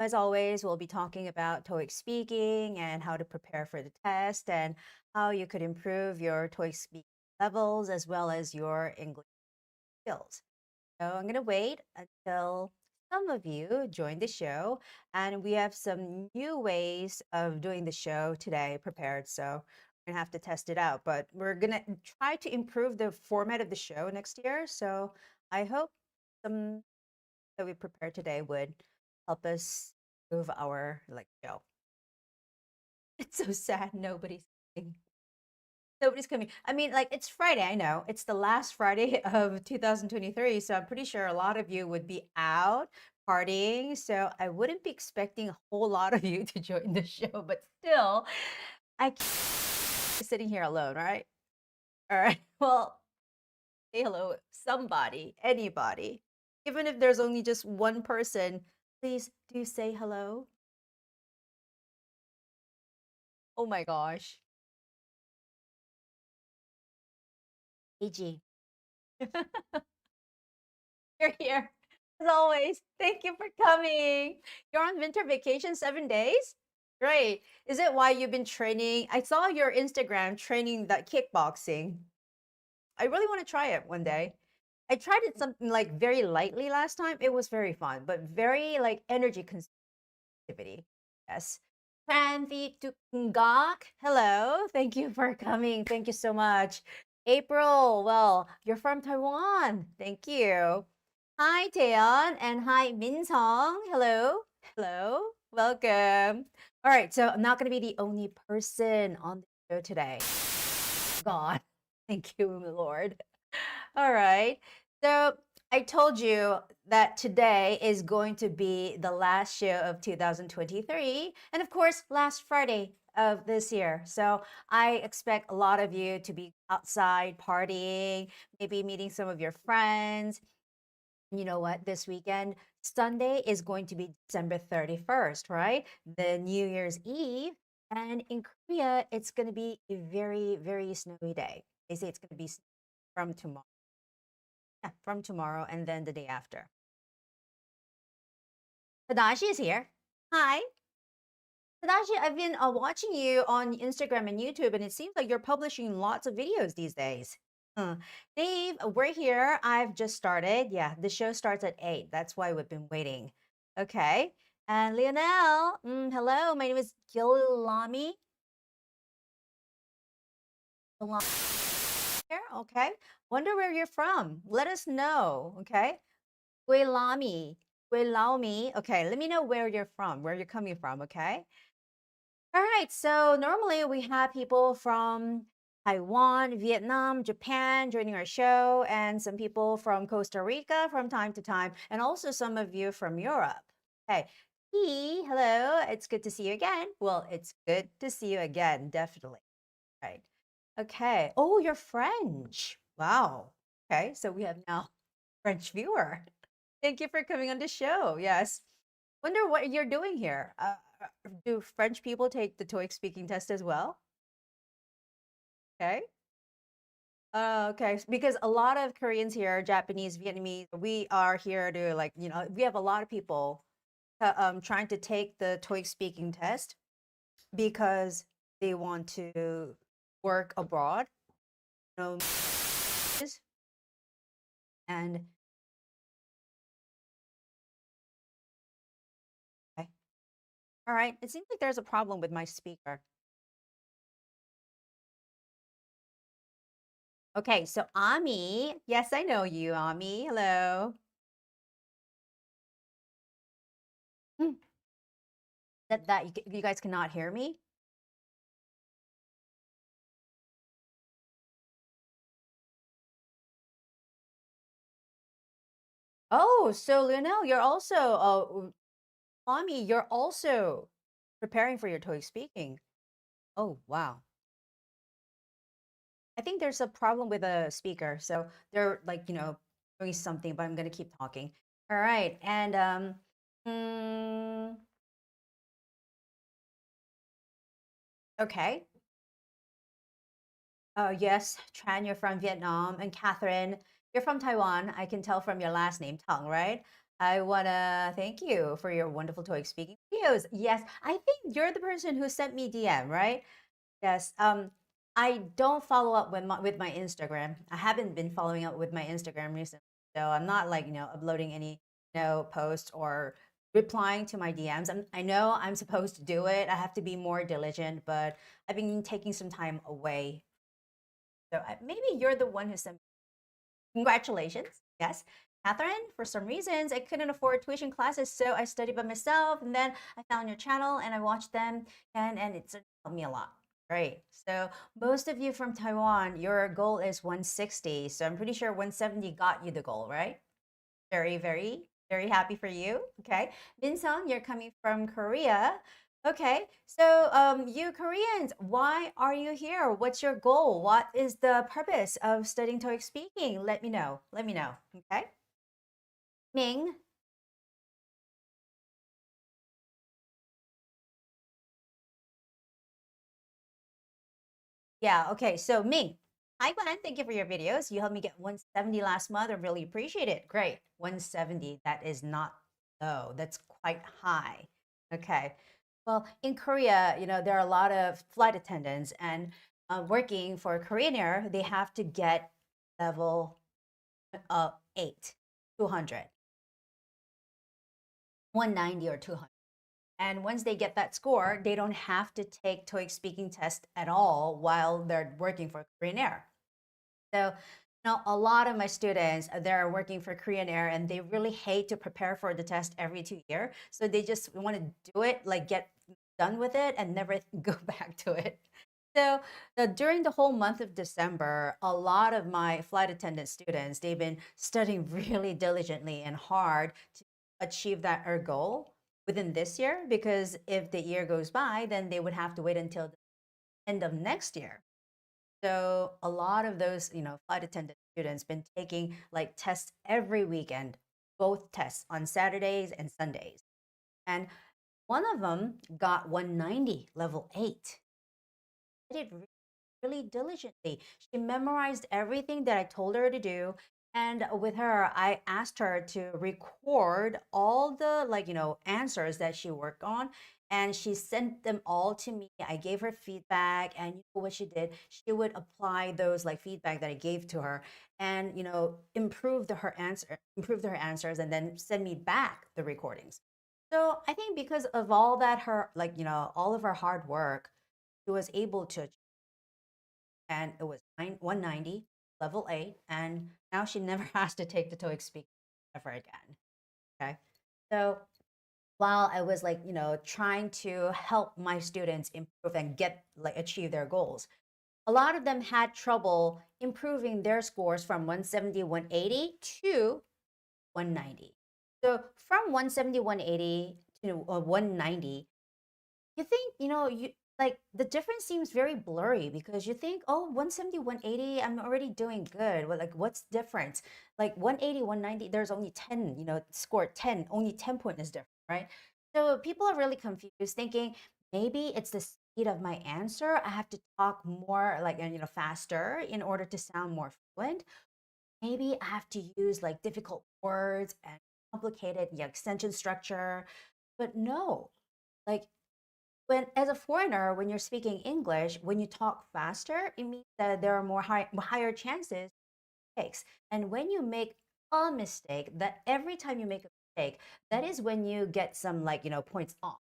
As always, we'll be talking about TOEIC speaking and how to prepare for the test and how you could improve your TOEIC speaking levels as well as your English skills. So I'm going to wait until some of you join the show, and we have some new ways of doing the show today prepared. So we're going to have to test it out, but we're going to try to improve the format of the show next year. So I hope some that we prepared today would help us improve our show. It's so sad nobody's coming. Nobody's coming. I mean, it's Friday, I know. It's the last Friday of 2023, so I'm pretty sure a lot of you would be out partying. So I wouldn't be expecting a whole lot of you to join the show, but still, I can't be sitting here alone, right? All right. Well, say hello, somebody, anybody. Even if there's only just one person, please do say hello. Oh my gosh. AG. You're here. As always, thank you for coming. You're on winter vacation, 7 days? Great. Is it why you've been training? I saw your Instagram training that kickboxing. I really want to try it one day. I tried it something like very lightly last time. It was very fun, but very energy activity. Yes. Tranvi Tukungak, hello. Thank you for coming. Thank you so much. April, well, you're from Taiwan. Thank you. Hi, Taeyeon, and hi, Minsong. Hello. Hello. Welcome. All right, so I'm not going to be the only person on the show today. God, thank you, Lord. All right. So I told you that today is going to be the last show of 2023, and of course, last Friday of this year. So I expect a lot of you to be outside partying, maybe meeting some of your friends. You know what? This weekend, Sunday is going to be December 31st, right? The New Year's Eve. And in Korea, it's going to be a very, very snowy day. They say it's going to be from tomorrow. Yeah, from tomorrow and then the day after. Tadashi is here. Hi. Tadashi, I've been watching you on Instagram and YouTube, and it seems like you're publishing lots of videos these days. Dave, we're here. I've just started. Yeah, the show starts at 8. That's why we've been waiting. Okay. And Lionel, hello. My name is Gilami. Here, okay. Wonder where you're from. Let us know, okay? Guilami. Guilami. Okay, let me know where you're from, where you're coming from, okay? All right, so normally we have people from Taiwan, Vietnam, Japan joining our show, and some people from Costa Rica from time to time, and also some of you from Europe. Okay, hello, it's good to see you again. Well, it's good to see you again, definitely. Right. Okay. Oh, you're French. Wow. Okay, so we have now French viewer. Thank you for coming on the show. Yes. Wonder what you're doing here. Do French people take the TOEIC speaking test as well? Okay. Okay, because a lot of Koreans here, Japanese, Vietnamese, we are here to we have a lot of people trying to take the TOEIC speaking test because they want to work abroad, you know, and okay. All right, it seems like there's a problem with my speaker. Okay, so Ami, yes, I know you, Ami. Hello. Hmm, that you guys cannot hear me? Oh, so Lionel, you're also Ami, you're also preparing for your TOEIC speaking. Oh, wow. I think there's a problem with the speaker. So they're doing something, but I'm gonna keep talking. All right. And okay. Yes, Tran, you're from Vietnam, and Catherine, you're from Taiwan. I can tell from your last name, Tang, right? I want to thank you for your wonderful TOEIC speaking videos. Yes, I think you're the person who sent me DM, right? Yes. I don't follow up with my Instagram. I haven't been following up with my Instagram recently. So I'm not like, uploading any, posts or replying to my DMs. I know I'm supposed to do it. I have to be more diligent, but I've been taking some time away. So maybe you're the one who sent me. Congratulations. Yes. Catherine, for some reasons, I couldn't afford tuition classes, so I studied by myself. And then I found your channel and I watched them, and it's helped me a lot. Great. So most of you from Taiwan, your goal is 160. So I'm pretty sure 170 got you the goal, right? Very, very, very happy for you. Okay. Minsun, you're coming from Korea. Okay. So you Koreans, why are you here? What's your goal? What is the purpose of studying TOEIC speaking? Let me know. Let me know. Okay. Ming. Yeah, okay. So Ming. Hi Glenn, thank you for your videos. You helped me get 170 last month. I really appreciate it. Great. 170. That is not low. That's quite high. Okay. Well, in Korea, there are a lot of flight attendants and working for Korean Air, they have to get level 8, 200, 190 or 200. And once they get that score, they don't have to take TOEIC speaking test at all while they're working for Korean Air. So now a lot of my students, they're working for Korean Air and they really hate to prepare for the test every 2 years. So they just want to do it, like get done with it and never go back to it. So during the whole month of December, a lot of my flight attendant students, they've been studying really diligently and hard to achieve that goal within this year, because if the year goes by, then they would have to wait until the end of next year. So a lot of those, flight attendant students been taking like tests every weekend, both tests on Saturdays and Sundays. And one of them got 190, level 8. Did really diligently. She memorized everything that I told her to do. And with her, I asked her to record all the answers that she worked on. And she sent them all to me. I gave her feedback, and you know what she did? She would apply those feedback that I gave to her, and improved her answers, and then send me back the recordings. So I think because of all that her all of her hard work, she was able to, and it was 190, level 8, and now she never has to take the TOEIC speaking ever again. Okay. So while I was trying to help my students improve and get achieve their goals, a lot of them had trouble improving their scores from 170, 180 to 190. So from 170, 180 to 190, you think, the difference seems very blurry, because you think, oh, 170, 180, I'm already doing good. Well, what's different? Like 180, 190, there's only 10, scored 10, only 10 points is different, right? So people are really confused, thinking maybe it's the speed of my answer. I have to talk more faster in order to sound more fluent. Maybe I have to use difficult words and complicated sentence structure. But no, like when as a foreigner, when you're speaking English, when you talk faster, it means that there are higher chances mistakes. And when you make a mistake, that every time you make a mistake, that is when you get some points off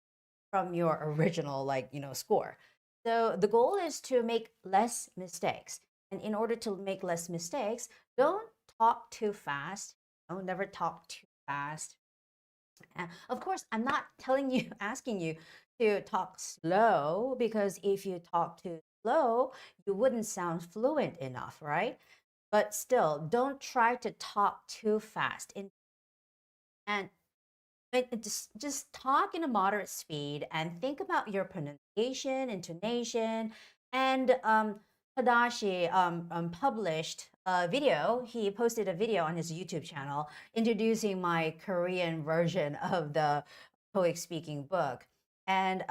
from your original score. So the goal is to make less mistakes. And in order to make less mistakes, don't talk too fast. Don't never talk too fast. Of course, I'm not telling you, asking you to talk slow, because if you talk too slow, you wouldn't sound fluent enough, right? But still, don't try to talk too fast. And just talk in a moderate speed and think about your pronunciation, intonation, and Tadashi published a video. He posted a video on his YouTube channel introducing my Korean version of the TOEIC speaking book. And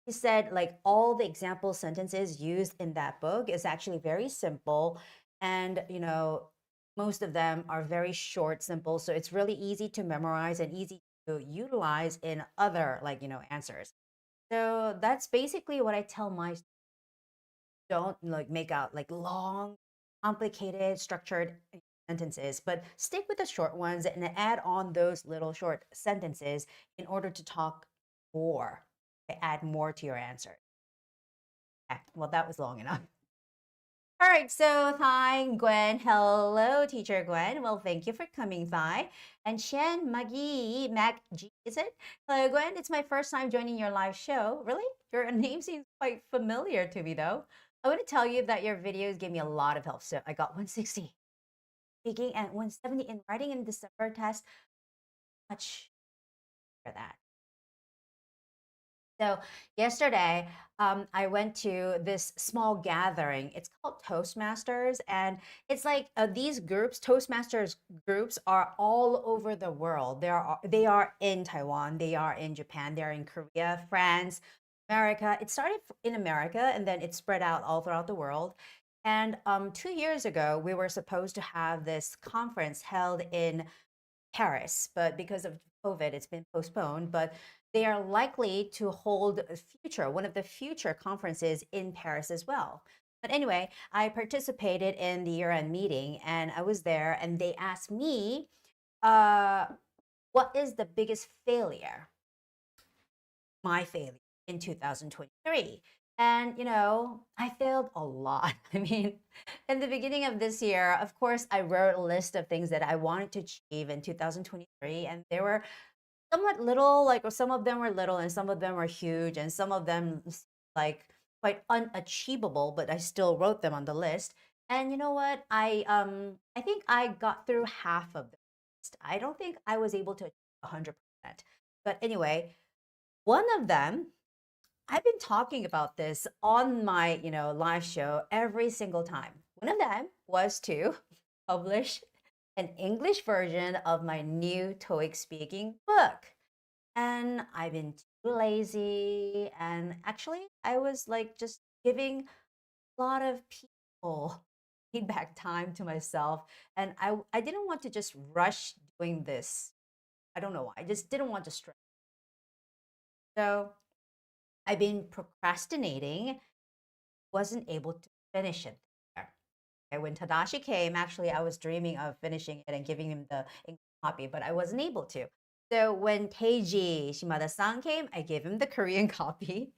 he said all the example sentences used in that book is actually very simple, and most of them are very short, simple, so it's really easy to memorize and easy to utilize in other answers. So that's basically what I tell my students. Don't make out long, complicated, structured sentences, but stick with the short ones and add on those little short sentences in order to talk more, to add more to your answer. Okay, well, that was long enough. All right, so Thai, Gwen, hello, teacher Gwen. Well, thank you for coming, Thai. And Shen, Maggie, Mac G, is it? Hello, Gwen. It's my first time joining your live show. Really? Your name seems quite familiar to me, though. I want to tell you that your videos gave me a lot of help. So I got 160 speaking and 170 in writing in December test. Much for that. So yesterday, I went to this small gathering. It's called Toastmasters, and it's like these groups, Toastmasters groups, are all over the world. They are in Taiwan, they are in Japan, they are in Korea, France, America. It started in America, and then it spread out all throughout the world. And 2 years ago, we were supposed to have this conference held in Paris, but because of COVID, it's been postponed. But they are likely to hold one of the future conferences in Paris as well. But anyway, I participated in the year-end meeting, and I was there, and they asked me, what is the biggest failure? My failure in 2023. And, I failed a lot. I mean, in the beginning of this year, of course, I wrote a list of things that I wanted to achieve in 2023, and they were somewhat little, or some of them were little and some of them were huge and some of them quite unachievable, but I still wrote them on the list. And you know what? I think I got through half of the list. I don't think I was able to achieve 100%. But anyway, one of them, I've been talking about this on my, live show every single time. One of them was to publish an English version of my new TOEIC speaking book. And I've been too lazy. And actually, I was just giving a lot of people feedback time to myself. And I didn't want to just rush doing this. I don't know why. I just didn't want to stress. So I've been procrastinating, wasn't able to finish it there. Okay, when Tadashi came, actually, I was dreaming of finishing it and giving him the English copy, but I wasn't able to. So when Teiji Shimada-san came, I gave him the Korean copy.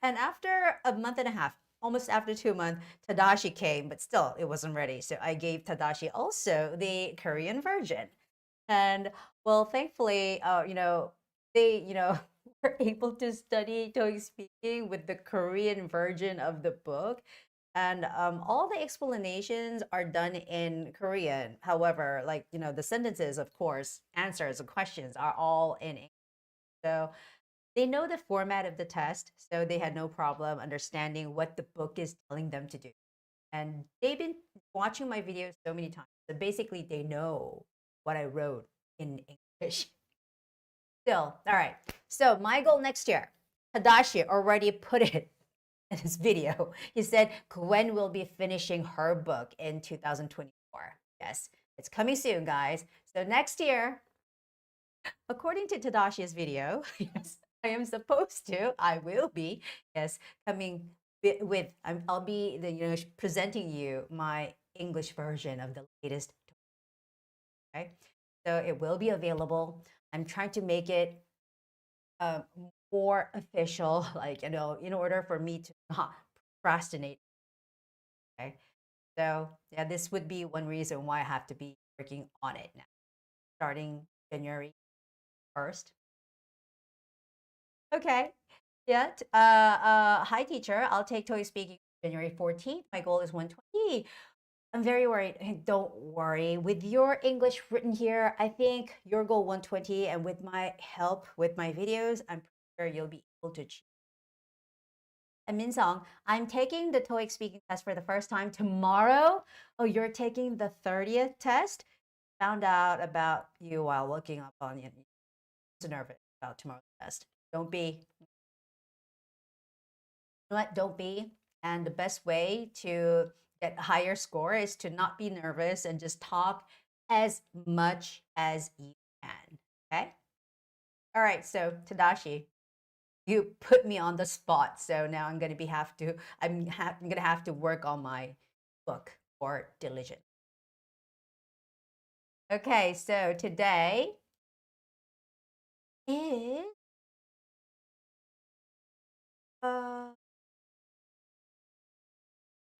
And after a month and a half, almost after 2 months, Tadashi came, but still it wasn't ready. So I gave Tadashi also the Korean version. And well, thankfully, they, were able to study TOEIC speaking with the Korean version of the book. And all the explanations are done in Korean. However, the sentences, of course, answers and questions are all in English. So they know the format of the test, so they had no problem understanding what the book is telling them to do. And they've been watching my videos so many times. So basically, they know what I wrote in English. Still, all right. So my goal next year, Tadashi already put it in his video. He said Gwen will be finishing her book in 2024. Yes, it's coming soon, guys. So next year, according to Tadashi's video, yes, I am supposed to, I will be, yes, coming with, I'll be presenting you my English version of the latest. Okay, so it will be available. I'm trying to make it more official, in order for me to not procrastinate. Okay, so yeah, this would be one reason why I have to be working on it now, starting January 1st. Okay, yeah. Hi, teacher. I'll take TOEIC speaking January 14th. My goal is 120. I'm very worried. Don't worry. With your English written here, I think your goal 120, and with my help with my videos, I'm pretty sure you'll be able to achieve. And Min Song, I'm taking the TOEIC speaking test for the first time tomorrow. Oh, you're taking the 30th test? Found out about you while looking up on you. I'm so nervous about tomorrow's test. Don't be. You know what? Don't be. And the best way to get a higher score is to not be nervous and just talk as much as you can. Okay? All right, so Tadashi, you put me on the spot. So now I'm gonna have to work on my book for diligence. Okay, so today is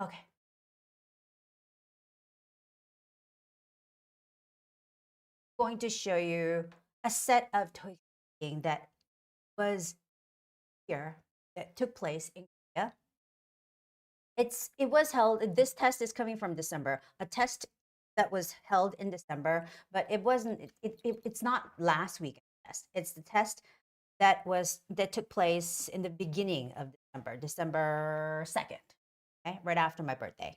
okay. Going to show you a set of TOEIC that was here that took place in Korea. It was held. This test is coming from December. A test that was held in December, but it wasn't. It's not last week's test. It's the test that took place in the beginning of December, December 2nd, okay, right after my birthday.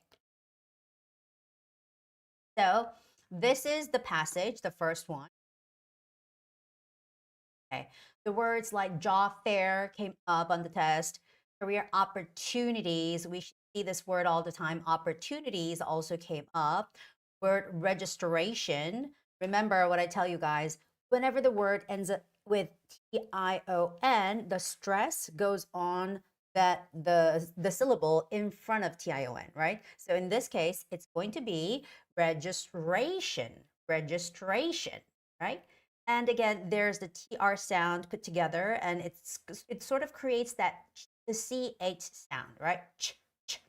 So this is the passage, the first one. Okay, the words like job fair came up on the test. Career opportunities, we see this word all the time. Opportunities also came up. Word registration. Remember what I tell you guys, whenever the word ends up with T-I-O-N, the stress goes on the syllable in front of T-I-O-N, right? So in this case, it's going to be registration, right? And again, there's the TR sound put together, and it sort of creates the CH sound, right? Ch, ch.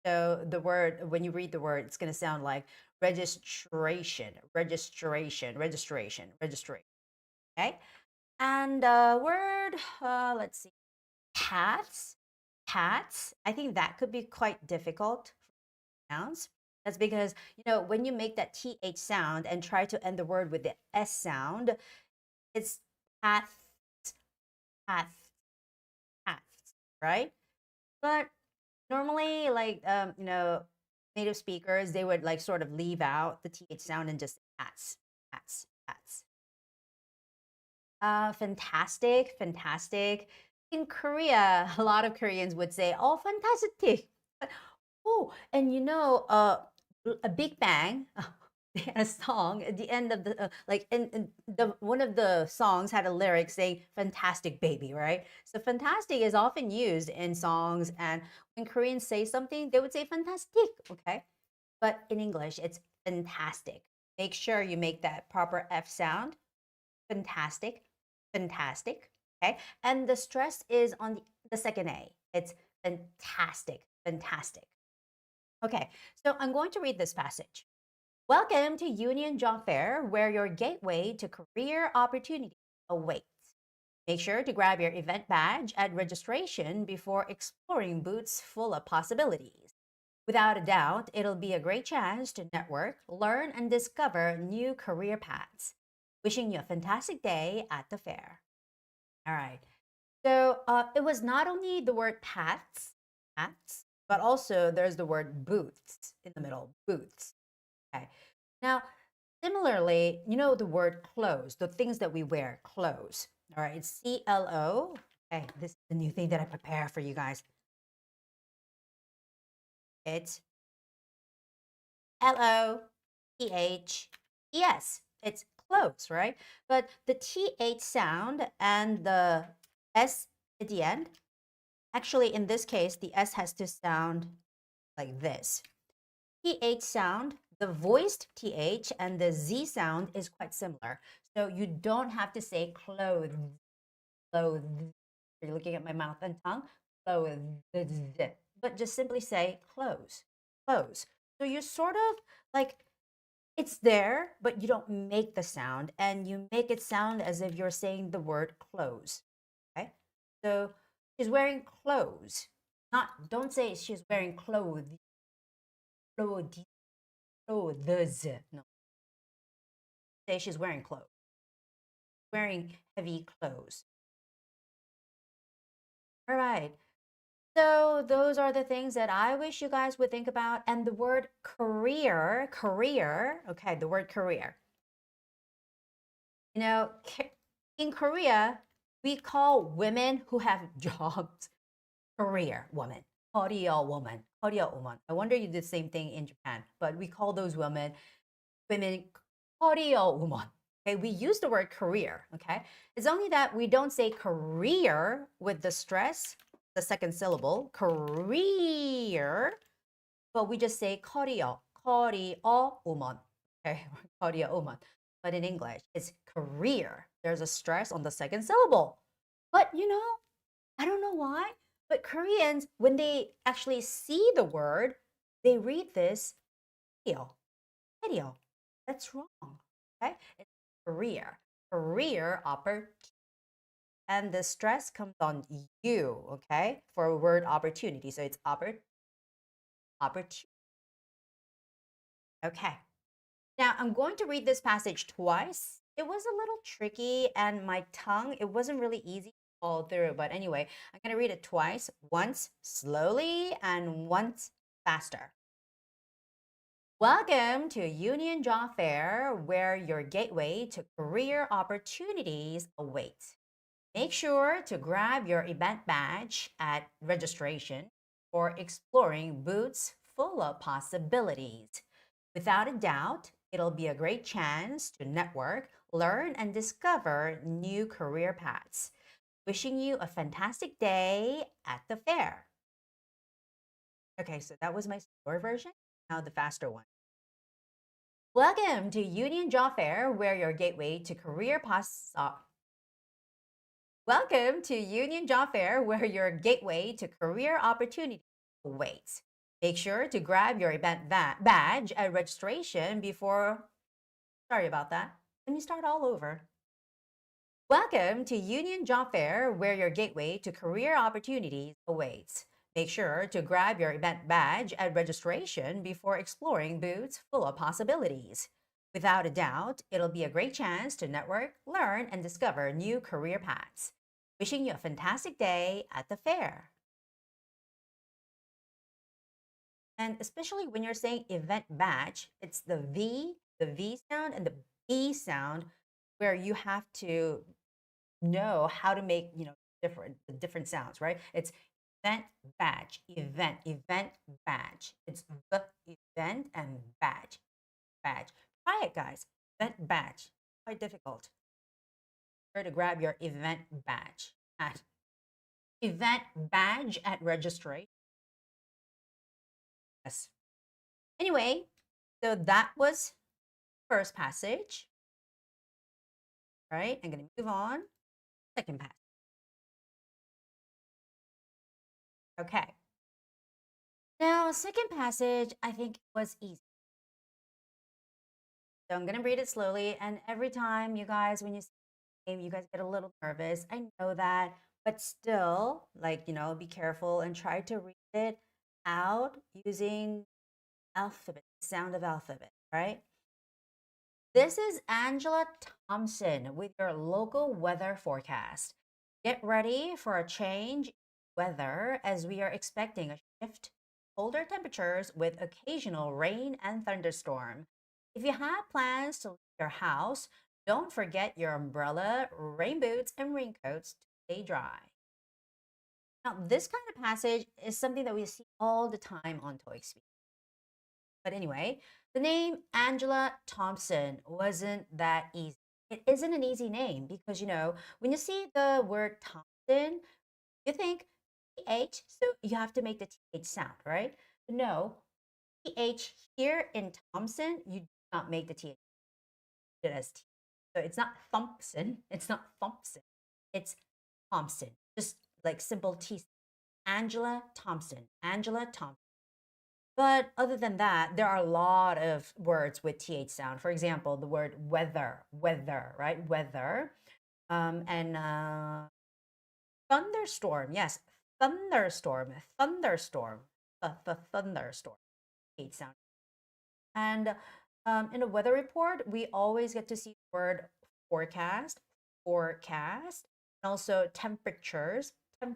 So the word, when you read the word, it's going to sound like registration. Okay? And word, let's see, paths. I think that could be quite difficult for sounds. That's because, when you make that TH sound and try to end the word with the S sound, it's paths, right? But normally, like, native speakers, they would like sort of leave out the TH sound and just hats. Fantastic. In Korea, a lot of Koreans would say, oh, fantastic. Oh, and a Big Bang, they had a song at the end of the, one of the songs had a lyric saying, fantastic baby, right? So fantastic is often used in songs, and when Koreans say something, they would say fantastic, okay? But in English, it's fantastic. Make sure you make that proper F sound. Fantastic, okay? And the stress is on the second A. It's fantastic. Okay, so I'm going to read this passage. Welcome to Union Job Fair, where your gateway to career opportunity awaits. Make sure to grab your event badge at registration before exploring booths full of possibilities. Without a doubt, it'll be a great chance to network, learn, and discover new career paths. Wishing you a fantastic day at the fair. All right. So it was not only the word paths, but also there's the word booths in the middle, booths. Okay. Now, similarly, the word clothes, the things that we wear, clothes. All right, it's C-L-O. Okay, this is the new thing that I prepare for you guys. It's L-O-T-H-E-S. It's clothes, right? But the TH sound and the S at the end, actually in this case, the S has to sound like this. TH sound, the voiced TH and the Z sound is quite similar. So you don't have to say clothes. You're looking at my mouth and tongue. Clothes. But just simply say clothes. So you sort of like, it's there, but you don't make the sound, and you make it sound as if you're saying the word clothes. Okay? So she's wearing clothes. Don't say she's wearing clothes. Clothes. No. Say she's wearing clothes. Wearing heavy clothes. All right. So those are the things that I wish you guys would think about. And the word career, okay, the word career. In Korea, we call women who have jobs career woman. Korea woman. Korea woman. I wonder you did the same thing in Japan, but we call those women Korea woman. Okay, we use the word career. Okay, it's only that we don't say career with the stress, the second syllable, career, but we just say Korea, Korea woman. Okay, Korea woman. But in English, it's career. There's a stress on the second syllable. But I don't know why, but Koreans, when they actually see the word, they read this video. That's wrong. Okay? It's career. Career opportunity. And the stress comes on you, okay? For word opportunity. So it's opportunity. Okay. Now I'm going to read this passage twice. It was a little tricky and my tongue, it wasn't really easy to follow through. But anyway, I'm going to read it twice, once slowly and once faster. Welcome to Union Job Fair, where your gateway to career opportunities awaits. Make sure to grab your event badge at registration for exploring booths full of possibilities. Without a doubt, it'll be a great chance to network, learn, and discover new career paths. Wishing you a fantastic day at the fair. Okay, so that was my slower version. Now the faster one. Welcome to Union Job Fair, where your gateway to career Welcome to Union Job Fair, where your gateway to career opportunity awaits. Make sure to grab your event badge at registration before... Sorry about that. Let me start all over. Welcome to Union Job Fair, where your gateway to career opportunities awaits. Make sure to grab your event badge at registration before exploring booths full of possibilities. Without a doubt, it'll be a great chance to network, learn, and discover new career paths. Wishing you a fantastic day at the fair. And especially when you're saying event badge, it's the V sound and the B sound where you have to know how to make, different sounds, right? It's event badge, event badge. It's the event and badge. Try it, guys. Event badge. Quite difficult. Try to grab your event badge at registration. Yes. Anyway, so that was first passage. All right, I'm going to move on. Second passage. Okay. Now, second passage, I think was easy. So I'm going to read it slowly. And every time, you guys, when you guys get a little nervous. I know that, but still, be careful and try to read it out using alphabet, sound of alphabet, right? This is Angela Thompson with your local weather forecast. Get ready for a change in weather as we are expecting a shift in colder temperatures with occasional rain and thunderstorm. If you have plans to leave your house, don't forget your umbrella, rain boots, and raincoats to stay dry. Now, this kind of passage is something that we see all the time on TOEIC. But anyway, the name Angela Thompson wasn't that easy. It isn't an easy name because, when you see the word Thompson, you think TH, so you have to make the TH sound, right? No, TH here in Thompson, you do not make the TH. It as T. So it's not Thompson. It's not Thompson. It's Thompson. Just like simple T. Angela Thompson. Angela Thompson. But other than that, there are a lot of words with TH sound. For example, the word weather, right? Weather. And thunderstorm. Yes, thunderstorm. Thunderstorm. The thunderstorm. TH sound. And in a weather report, we always get to see the word forecast, and also temperatures. And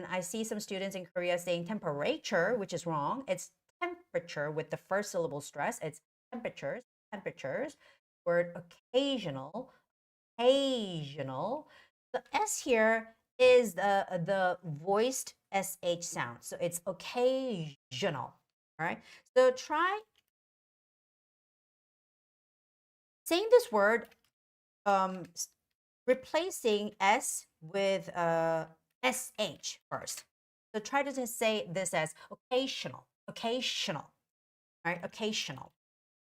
I see some students in Korea saying temperature, which is wrong. It's temperature with the first syllable stress. It's temperatures. Word occasional. The S here is the voiced sh sound. So it's occasional. All right. So try saying this word, replacing s with sh first. So try to just say this as occasional, occasional, right? Occasional.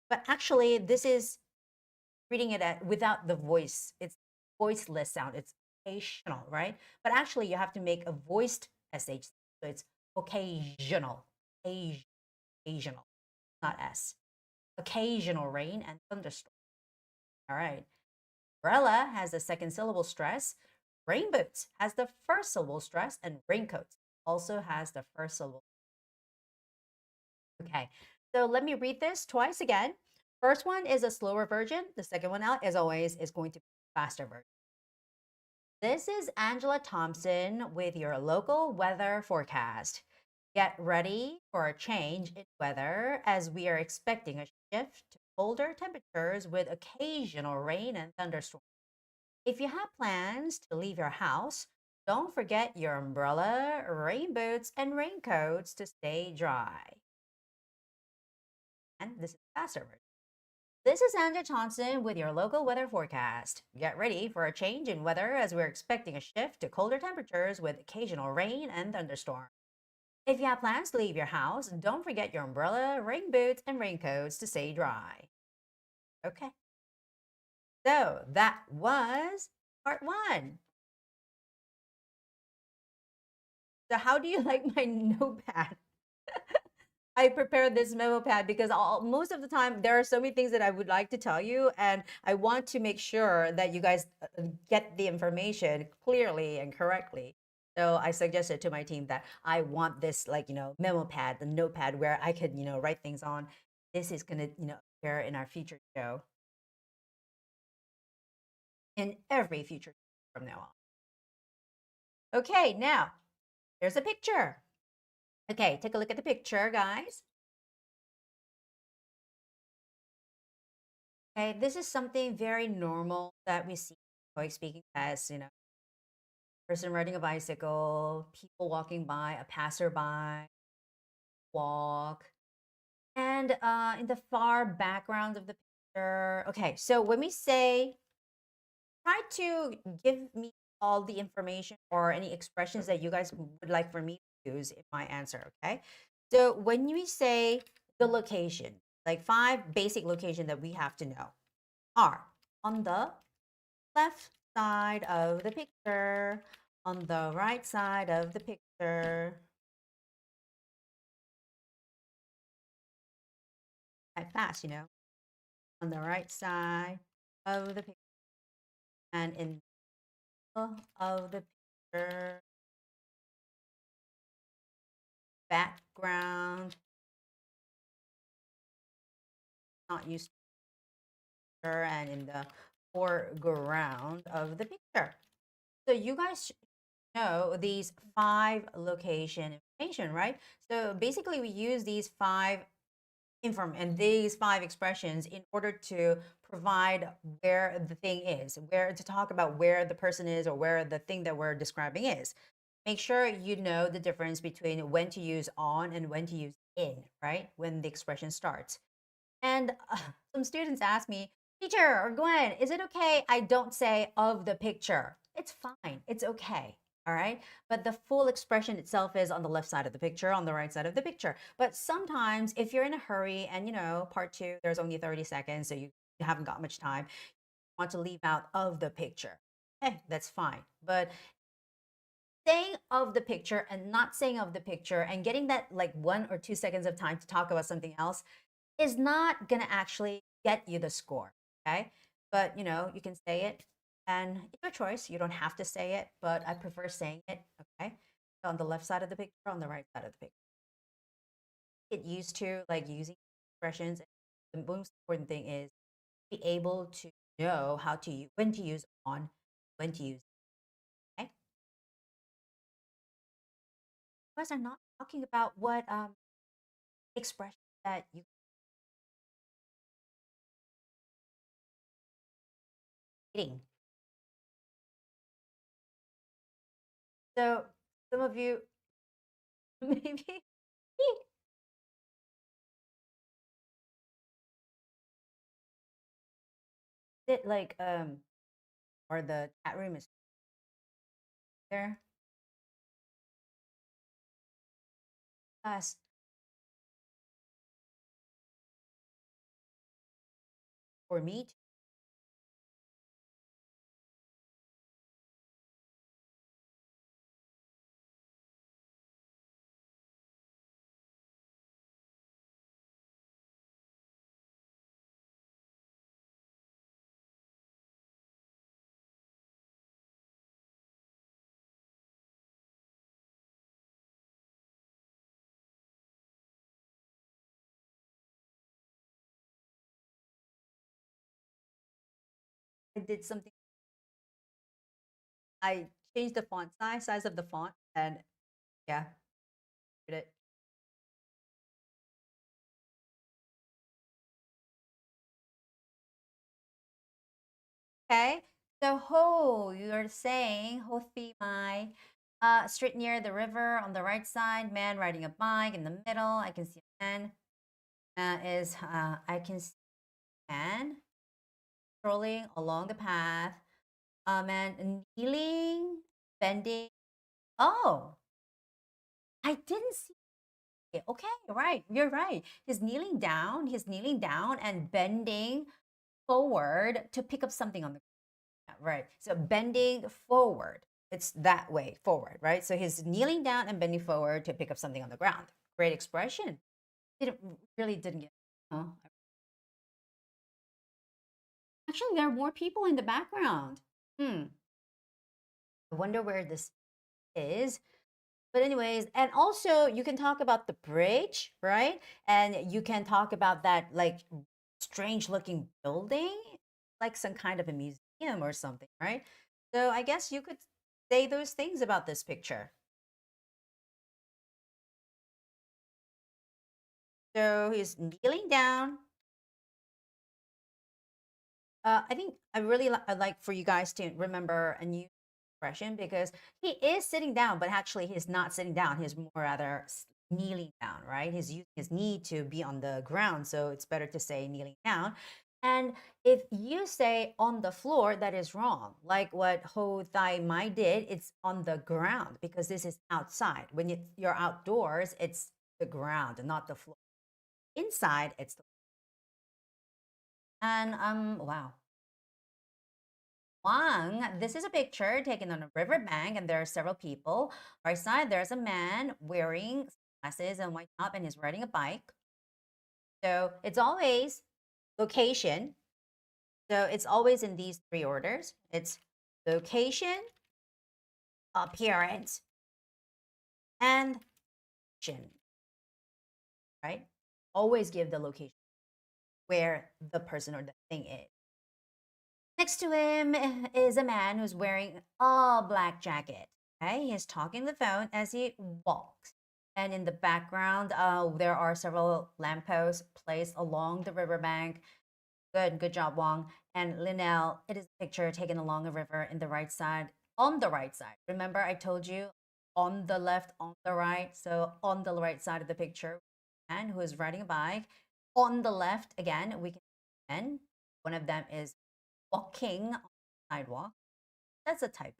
But actually, this is reading it without the voice. It's voiceless sound. It's occasional, right? But actually, you have to make a voiced sh. So it's occasional, occasional, not s. Occasional rain and thunderstorm. All right. Umbrella has the second syllable stress. Rain boots has the first syllable stress, and raincoat also has the first syllable. Okay, so let me read this twice again. First one is a slower version. The second one out, as always, is going to be a faster version. This is Angela Thompson with your local weather forecast. Get ready for a change in weather as we are expecting a shift to colder temperatures with occasional rain and thunderstorms. If you have plans to leave your house, don't forget your umbrella, rain boots, and raincoats to stay dry. And this is faster version. This is Angela Thompson with your local weather forecast. Get ready for a change in weather as we're expecting a shift to colder temperatures with occasional rain and thunderstorms. If you have plans to leave your house, don't forget your umbrella, rain boots, and raincoats to stay dry. Okay. So that was part one. So how do you like my notepad? I prepared this memo pad because most of the time there are so many things that I would like to tell you, and I want to make sure that you guys get the information clearly and correctly. So I suggested to my team that I want this, like, memo pad, the notepad where I could, write things on. This is going to, appear in our future show, in every future from now on. Okay, now here's a picture. Okay, take a look at the picture, guys. Okay, this is something very normal that we see in TOEIC speaking tests, person riding a bicycle, people walking by, a passerby, walk, and in the far background of the picture. Okay, so when we say, try to give me all the information or any expressions that you guys would like for me to use in my answer, okay? So when we say the location, like 5 basic locations that we have to know are on the left side of the picture, on the right side of the picture. Quite fast, on the right side of the picture and in the middle of the picture, background, not used to picture, and in the foreground of the picture. So you guys know these 5 location information, right? So basically we use these 5 and these 5 expressions in order to provide where the thing is, where to talk about where the person is or where the thing that we're describing is. Make sure you know the difference between when to use on and when to use in, right? When the expression starts. And some students ask me, teacher or Gwen, is it okay I don't say of the picture? It's fine. It's okay. All right. But the full expression itself is on the left side of the picture, on the right side of the picture. But sometimes if you're in a hurry and, part 2, there's only 30 seconds, so you haven't got much time, you want to leave out of the picture. Okay, that's fine. But saying of the picture and not saying of the picture and getting that like 1 or 2 seconds of time to talk about something else is not going to actually get you the score, okay? But, you can say it, and it's your choice. You don't have to say it, but I prefer saying it, okay? So on the left side of the picture, on the right side of the picture. Get used to, like, using expressions. The most important thing is be able to know when to use on, when to use, okay? You guys are not talking about what expression that you eating. So some of you maybe it like or the chat room is there. Us for me too. I did something. I changed the font size of the font, and yeah, did it. Okay. So ho, you're saying ho thi mai. Street near the river on the right side, man riding a bike in the middle. I can see a man. I can see a man strolling along the path. A man kneeling, bending. Oh, I didn't see it. Okay, right. You're right. He's kneeling down. He's kneeling down and bending forward to pick up something on the ground. Right. So bending forward. It's that way forward, right? So he's kneeling down and bending forward to pick up something on the ground. Great expression. Didn't really didn't get. Oh. Actually, there are more people in the background. I wonder where this is. But anyways, and also you can talk about the bridge, right? And you can talk about that like strange looking building, like some kind of a museum or something, right? So I guess you could say those things about this picture. So he's kneeling down. I think I'd like for you guys to remember a new expression because he is sitting down, but actually he's not sitting down. He's more rather kneeling down, right? He's using his knee to be on the ground, so it's better to say kneeling down. And if you say on the floor, that is wrong. Like what Ho Thai Mai did, it's on the ground because this is outside. When you're outdoors, it's the ground, not the floor. Inside, it's the and wow. Wang, this is a picture taken on a riverbank, and there are several people. Right side, there's a man wearing glasses and white top, and he's riding a bike. So it's always location. So it's always in these three orders. It's location, appearance, and action. Right? Always give the location where the person or the thing is. Next to him is a man who's wearing a black jacket. Okay, he's talking on the phone as he walks. And in the background, there are several lampposts placed along the riverbank. Good job, Wong. And Linnell, it is a picture taken along a river in the right side, on the right side. Remember, I told you on the left, on the right. So on the right side of the picture, man who is riding a bike. On the left, again, we can see men. One of them is walking on the sidewalk. That's a typo.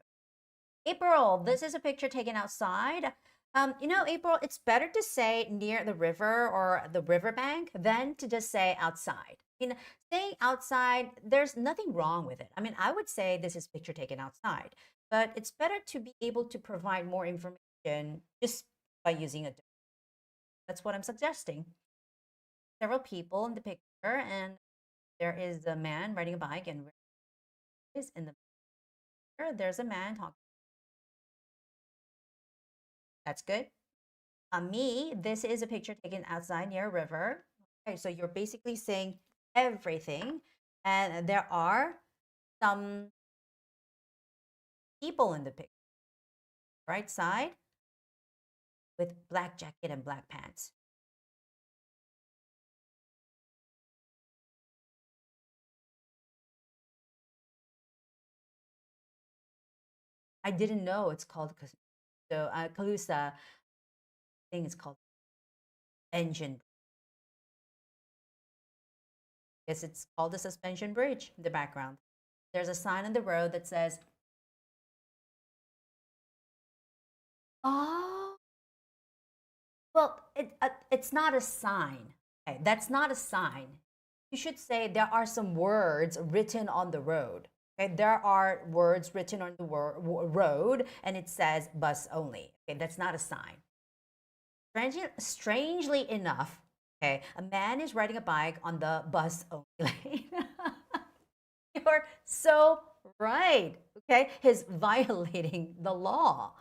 April, this is a picture taken outside. April, it's better to say near the river or the riverbank than to just say outside. Saying outside, there's nothing wrong with it. I would say this is picture taken outside, but it's better to be able to provide more information just by using a. That's what I'm suggesting. Several people in the picture, and there is a man riding a bike, and is in the picture, there's a man talking. That's good. Me, this is a picture taken outside near a river. Okay, so you're basically saying everything. And there are some people in the picture. Right side with black jacket and black pants. I didn't know it's called So Calusa, I think it's called engine. Yes, it's called the suspension bridge in the background. There's a sign on the road that says, oh, well, it's not a sign. Okay, that's not a sign. You should say there are some words written on the road. Okay, there are words written on the road and it says bus only. Okay, that's not a sign. Strangely enough, okay, a man is riding a bike on the bus only lane. You're so right. Okay, he's violating the law.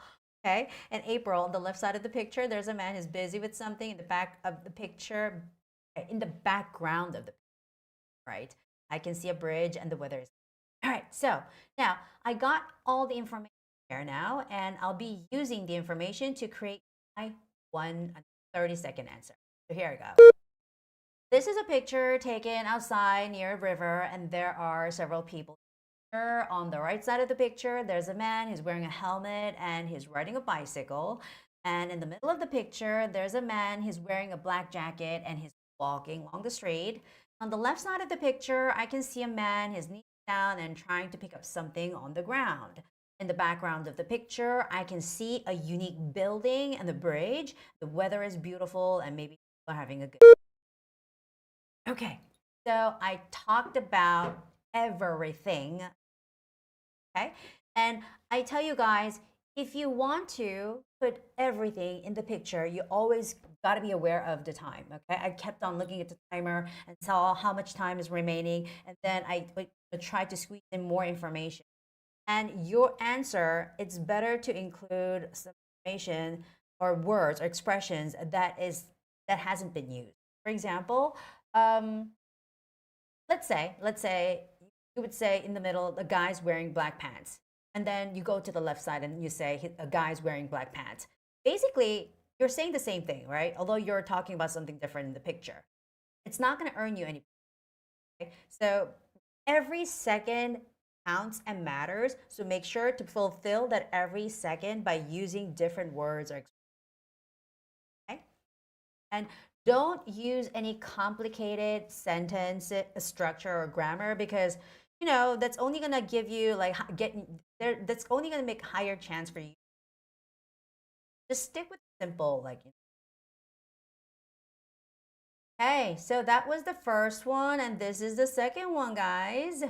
Okay, and April, on the left side of the picture, there's a man who's busy with something in the back of the picture, in the background of the picture, right? I can see a bridge and the weather is. All right, so now I got all the information here now, and I'll be using the information to create my 30-second answer. So here I go. This is a picture taken outside near a river, and there are several people. On the right side of the picture, there's a man who's wearing a helmet and he's riding a bicycle. And in the middle of the picture, there's a man who's wearing a black jacket and he's walking along the street. On the left side of the picture, I can see a man, his knees down and trying to pick up something on the ground. In the background of the picture, I can see a unique building and the bridge. The weather is beautiful and maybe people are having a good. Okay, so I talked about everything. Okay, and I tell you guys, if you want to put everything in the picture, you always got to be aware of the time. Okay, I kept on looking at the timer and saw how much time is remaining, and then I tried to squeeze in more information. And your answer, it's better to include some information or words or expressions that hasn't been used. For example, let's say you would say in the middle, the guy's wearing black pants. And then you go to the left side and you say a guy's wearing black pants. Basically, you're saying the same thing, right? Although you're talking about something different in the picture. It's not going to earn you any. Okay? So every second counts and matters. So make sure to fulfill that every second by using different words or expressions. Okay? And don't use any complicated sentence structure or grammar because that's only gonna give you that's only gonna make higher chance for you. Just stick with simple, Okay, so that was the first one, and this is the second one, guys.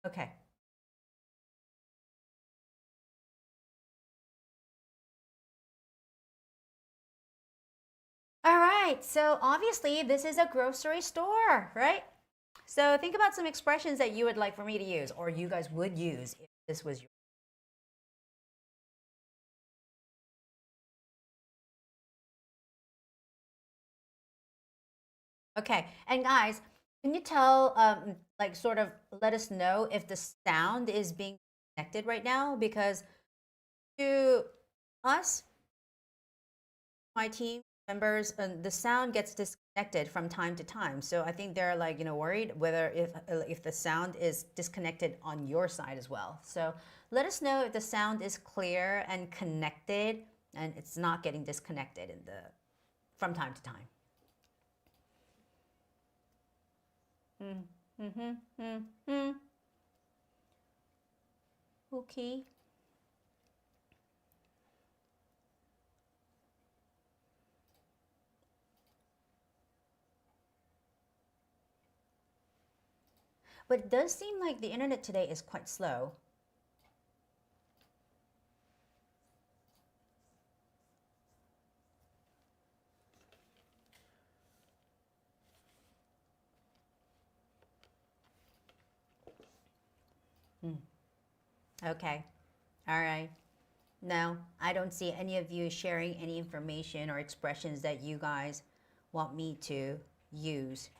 Okay. All right, so obviously this is a grocery store, right? So think about some expressions that you would like for me to use or you guys would use if this was your. Okay, and guys, can you tell, sort of let us know if the sound is being connected right now? Because to us, my team members, the sound gets disconnected from time to time. So I think they're worried whether if the sound is disconnected on your side as well. So let us know if the sound is clear and connected and it's not getting disconnected from time to time. Okay. But it does seem like the internet today is quite slow. Okay. All right. No, I don't see any of you sharing any information or expressions that you guys want me to use.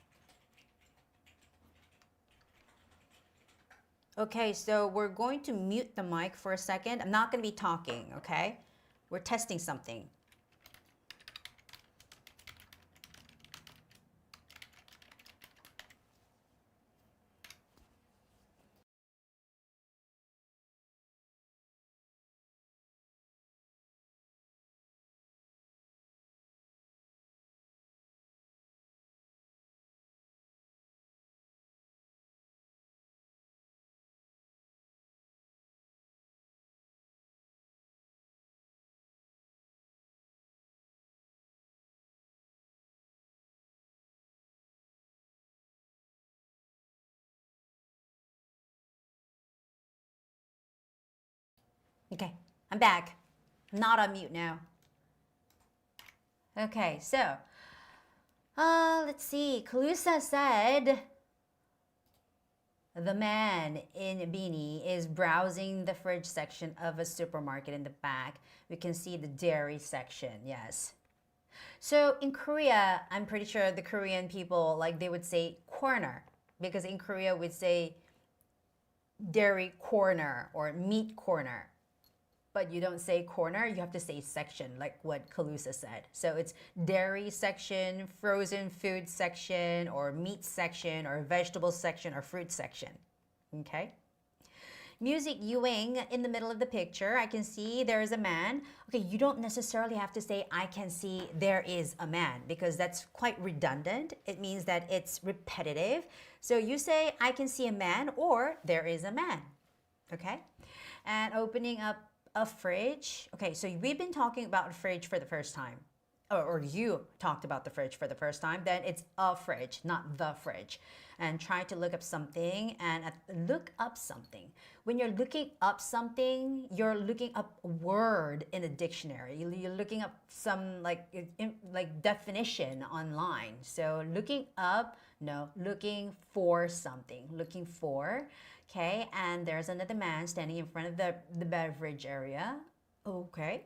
Okay, so we're going to mute the mic for a second. I'm not going to be talking, okay? We're testing something. Okay, I'm back. I'm not on mute now. Okay, so let's see. Kalusa said the man in beanie is browsing the fridge section of a supermarket in the back. We can see the dairy section. Yes. So in Korea, I'm pretty sure the Korean people, like they would say corner, because in Korea we'd say dairy corner or meat corner. But you don't say corner, you have to say section, like what Kalusa said. So it's dairy section, frozen food section, or meat section, or vegetable section, or fruit section. Okay? Music Ewing in the middle of the picture. I can see there is a man. Okay, you don't necessarily have to say I can see there is a man because that's quite redundant. It means that it's repetitive. So you say I can see a man or there is a man. Okay? And opening up a fridge. Okay, so we've been talking about a fridge for the first time. Or you talked about the fridge for the first time. Then it's a fridge, not the fridge. And try to look up something and look up something. When you're looking up something, you're looking up a word in a dictionary. You're looking up some like definition online. So looking up, no, looking for something. Looking for. Okay, and there's another man standing in front of the beverage area. Okay.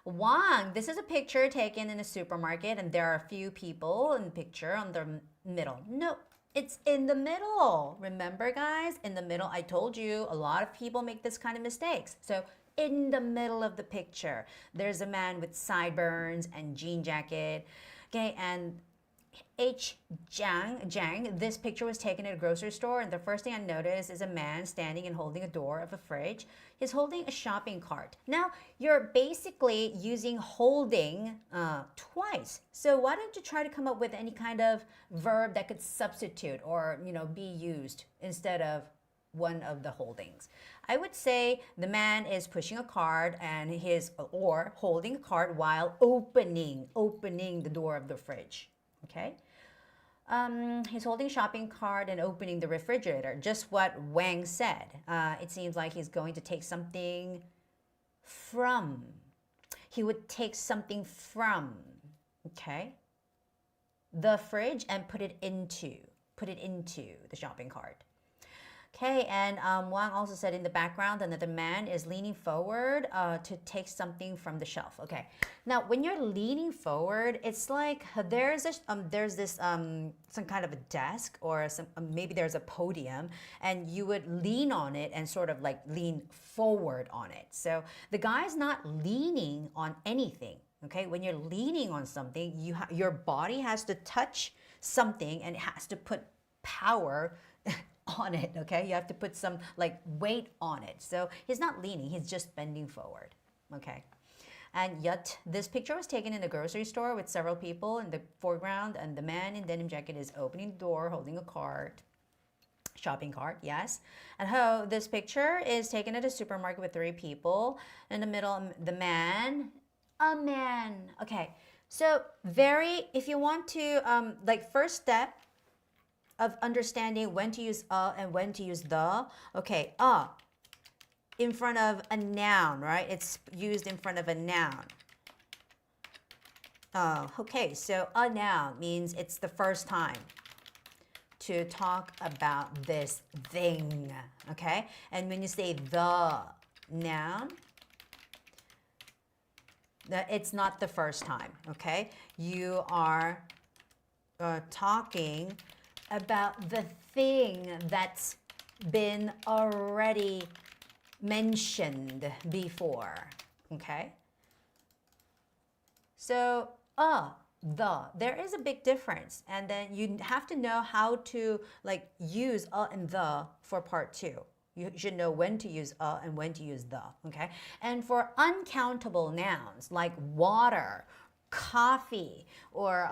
Wang, this is a picture taken in a supermarket and there are a few people in the picture on the middle. No, it's in the middle. Remember guys, in the middle, I told you a lot of people make this kind of mistakes. So in the middle of the picture, there's a man with sideburns and jean jacket. Okay, and Jang, this picture was taken at a grocery store, and the first thing I noticed is a man standing and holding a door of a fridge. He's holding a shopping cart. Now, you're basically using holding twice. So why don't you try to come up with any kind of verb that could substitute or, be used instead of one of the holdings. I would say the man is pushing a cart and or holding a cart while opening the door of the fridge. Okay, he's holding a shopping cart and opening the refrigerator. Just what Wang said. It seems like he's going to take something from. He would take something from, okay, the fridge and put it into the shopping cart. Okay, and Wang also said in the background another man is leaning forward to take something from the shelf. Okay, now when you're leaning forward, it's like there's this some kind of a desk or maybe there's a podium, and you would lean on it and sort of like lean forward on it. So the guy's not leaning on anything. Okay, when you're leaning on something, your body has to touch something and it has to put power on it, okay? You have to put some like weight on it. So he's not leaning, he's just bending forward, okay? And yet, this picture was taken in a grocery store with several people in the foreground, and the man in denim jacket is opening the door, holding a cart, shopping cart, yes. And this picture is taken at a supermarket with 3 people. In the middle, a man. Okay, so if you want to, first step, of understanding when to use and when to use the. Okay, in front of a noun, right? It's used in front of a noun. Okay, so a noun means it's the first time to talk about this thing, okay? And when you say the noun, it's not the first time, okay? You are talking about the thing that's been already mentioned before, okay? So, there is a big difference, and then you have to know how to use and the for part 2. You should know when to use and when to use the, okay? And for uncountable nouns like water, coffee, or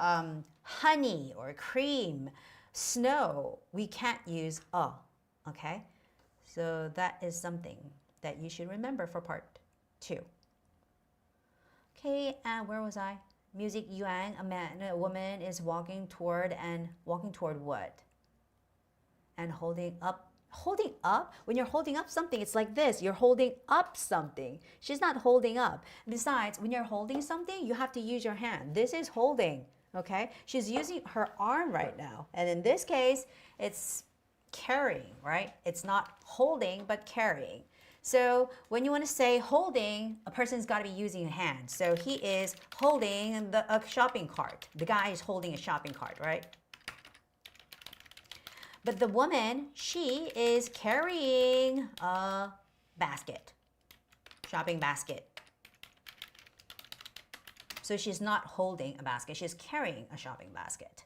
honey, or cream, snow, we can't use okay? So that is something that you should remember for part 2. Okay, and where was I? Music Yuan, a woman is walking toward what? And holding up Holding up, when you're holding up something, it's like this. You're holding up something. She's not holding up. Besides, when you're holding something, you have to use your hand. This is holding, okay? She's using her arm right now. And in this case, it's carrying, right? It's not holding, but carrying. So when you want to say holding, a person's got to be using a hand. So he is holding a shopping cart. The guy is holding a shopping cart, right? But the woman, she is carrying a basket, shopping basket. So she's not holding a basket, she's carrying a shopping basket.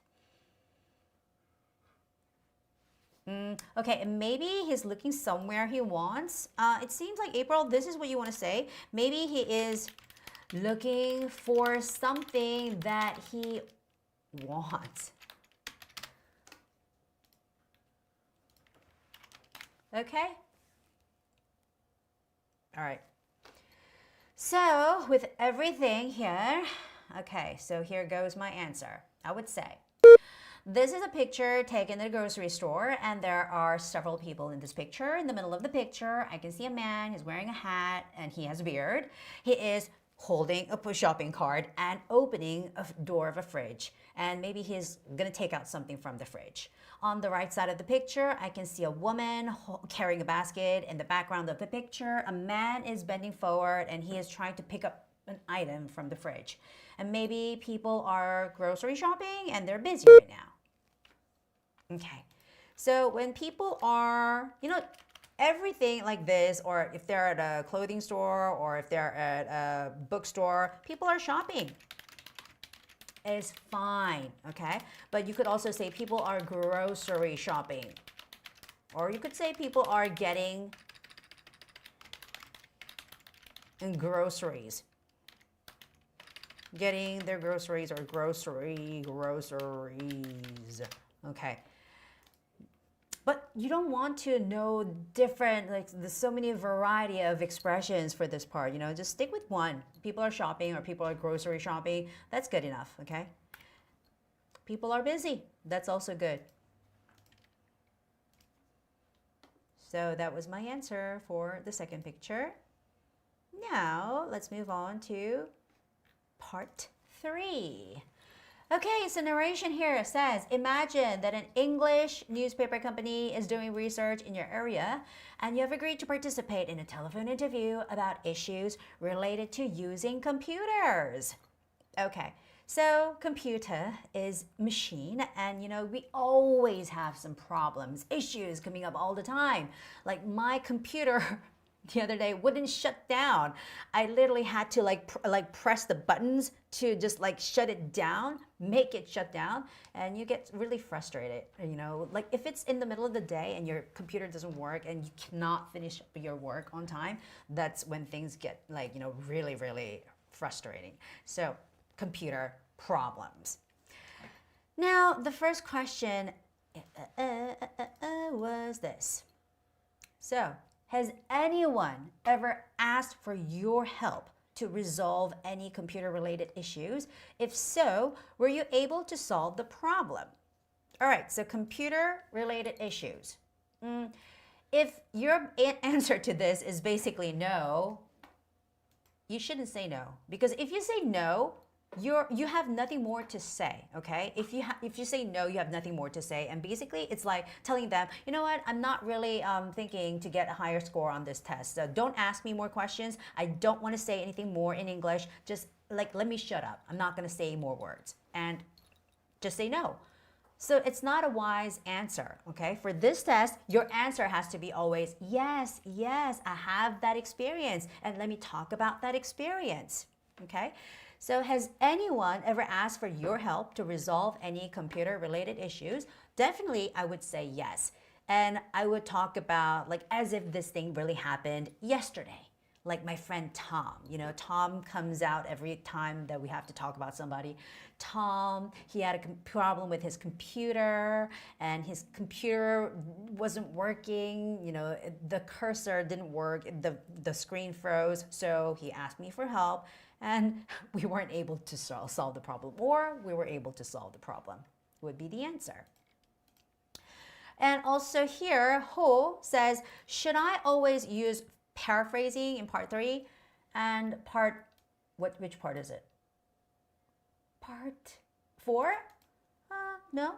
Okay, and maybe he's looking somewhere he wants. It seems like, April, this is what you want to say. Maybe he is looking for something that he wants. Okay? All right. So with everything here, okay, so here goes my answer. I would say, this is a picture taken at a grocery store, and there are several people in this picture. In the middle of the picture, I can see a man. He's wearing a hat, and he has a beard. He is holding a shopping cart and opening a door of a fridge. And maybe he's going to take out something from the fridge. On the right side of the picture, I can see a woman carrying a basket. In the background of the picture, a man is bending forward, and he is trying to pick up an item from the fridge. And maybe people are grocery shopping, and they're busy right now. Okay, so when people are, everything like this, or if they're at a clothing store, or if they're at a bookstore, people are shopping. Is fine, okay? But you could also say people are grocery shopping. Or you could say people are getting groceries. Getting their groceries, or groceries. Okay. But you don't want to know different, like there's so many variety of expressions for this part, just stick with one. People are shopping, or people are grocery shopping. That's good enough, okay? People are busy. That's also good. So that was my answer for the second picture. Now let's move on to part 3. Okay, so narration here says, imagine that an English newspaper company is doing research in your area, and you have agreed to participate in a telephone interview about issues related to using computers. Okay, so computer is machine, and we always have some problems, issues coming up all the time. Like my computer the other day wouldn't shut down. I literally had to like press the buttons to just shut it down, make it shut down, and you get really frustrated. Like if it's in the middle of the day and your computer doesn't work and you cannot finish your work on time, that's when things get really, really frustrating. So computer problems. Now the first question was this. So, has anyone ever asked for your help to resolve any computer-related issues? If so, were you able to solve the problem? All right, so computer-related issues. If your answer to this is basically no, you shouldn't say no. Because if you say no, you have nothing more to say, okay? If you say no, you have nothing more to say, and basically it's like telling them, you know what, I'm not really thinking to get a higher score on this test, so don't ask me more questions. I don't want to say anything more in English. Just let me shut up. I'm not going to say more words, and just say no. So it's not a wise answer, okay? For this test, your answer has to be always, yes, I have that experience, and let me talk about that experience, okay? So has anyone ever asked for your help to resolve any computer-related issues? Definitely, I would say yes. And I would talk about as if this thing really happened yesterday. Like my friend Tom. Tom comes out every time that we have to talk about somebody. Tom, he had a problem with his computer, and his computer wasn't working. The cursor didn't work. The screen froze. So he asked me for help. And we weren't able to solve the problem, or we were able to solve the problem, would be the answer. And also here, Ho says, should I always use paraphrasing in part 3? And which part is it? Part 4? No.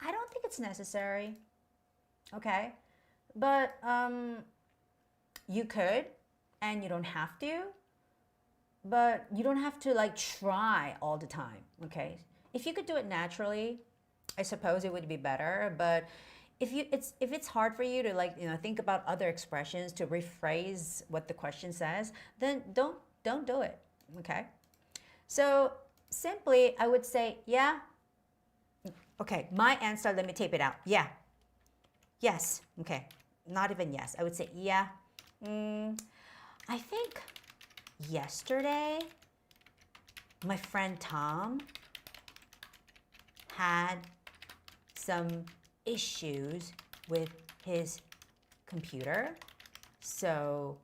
I don't think it's necessary. Okay. But you could, and you don't have to. But you don't have to like try all the time. Okay. If you could do it naturally, I suppose it would be better. But if it's hard for you to like think about other expressions to rephrase what the question says, then don't do it. Okay. So simply, I would say yeah. Okay, my answer, let me tape it out. Yeah. Yes. Okay. Not even yes. I would say yeah. I think yesterday my friend Tom had some issues with his computer. So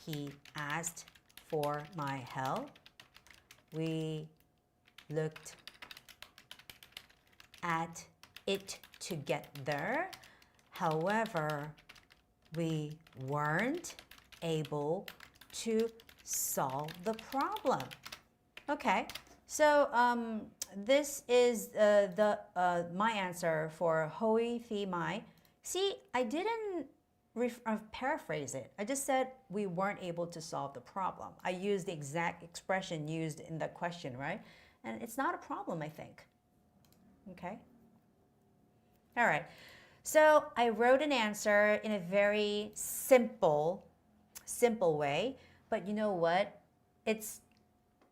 he asked for my help. We looked at it together. However, we weren't able to solve the problem. Okay, so this is my answer for Hoi Thi Mai. See, I didn't paraphrase it. I just said we weren't able to solve the problem. I used the exact expression used in the question, right? And it's not a problem, I think. Okay. All right. So I wrote an answer in a very simple way, but you know what? It's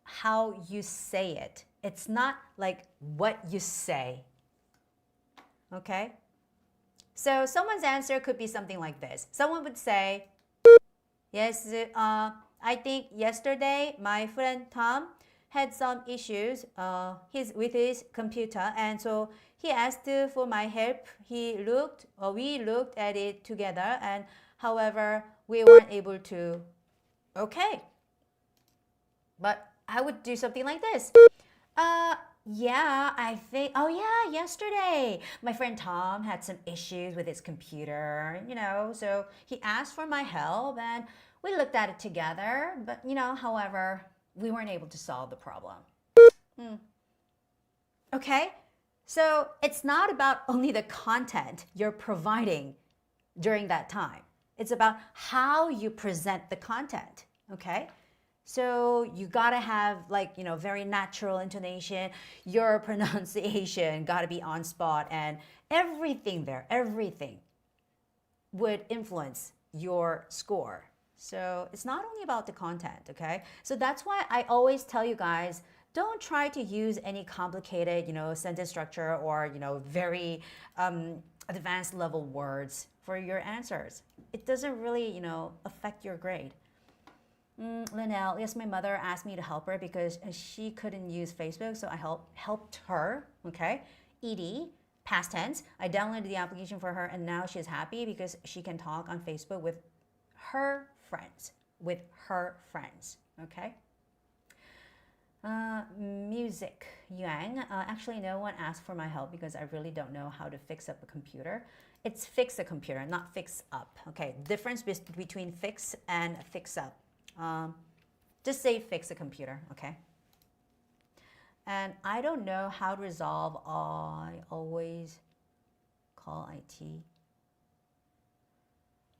how you say it. It's not like what you say. Okay? So someone's answer could be something like this. Someone would say, yes, I think yesterday my friend Tom had some issues with his computer, and so he asked for my help. We looked at it together, and however, we weren't able to. Okay. But I would do something like this. Yeah, I think, oh yeah, yesterday my friend Tom had some issues with his computer, so he asked for my help and we looked at it together, but however, we weren't able to solve the problem. Okay, so it's not about only the content you're providing during that time. It's about how you present the content, okay? So you gotta have very natural intonation, your pronunciation gotta be on spot, and everything would influence your score. So it's not only about the content, okay? So that's why I always tell you guys, don't try to use any complicated, sentence structure or, very advanced level words for your answers. It doesn't really, affect your grade. Linnell, yes, my mother asked me to help her because she couldn't use Facebook, so I helped her, okay? Edie, past tense, I downloaded the application for her and now she's happy because she can talk on Facebook with her friends, okay? Music, Yang, actually no one asked for my help because I really don't know how to fix up a computer. It's fix a computer, not fix up, okay? Difference between fix and fix up. Just say fix a computer, okay? And I don't know how to resolve. I always call IT.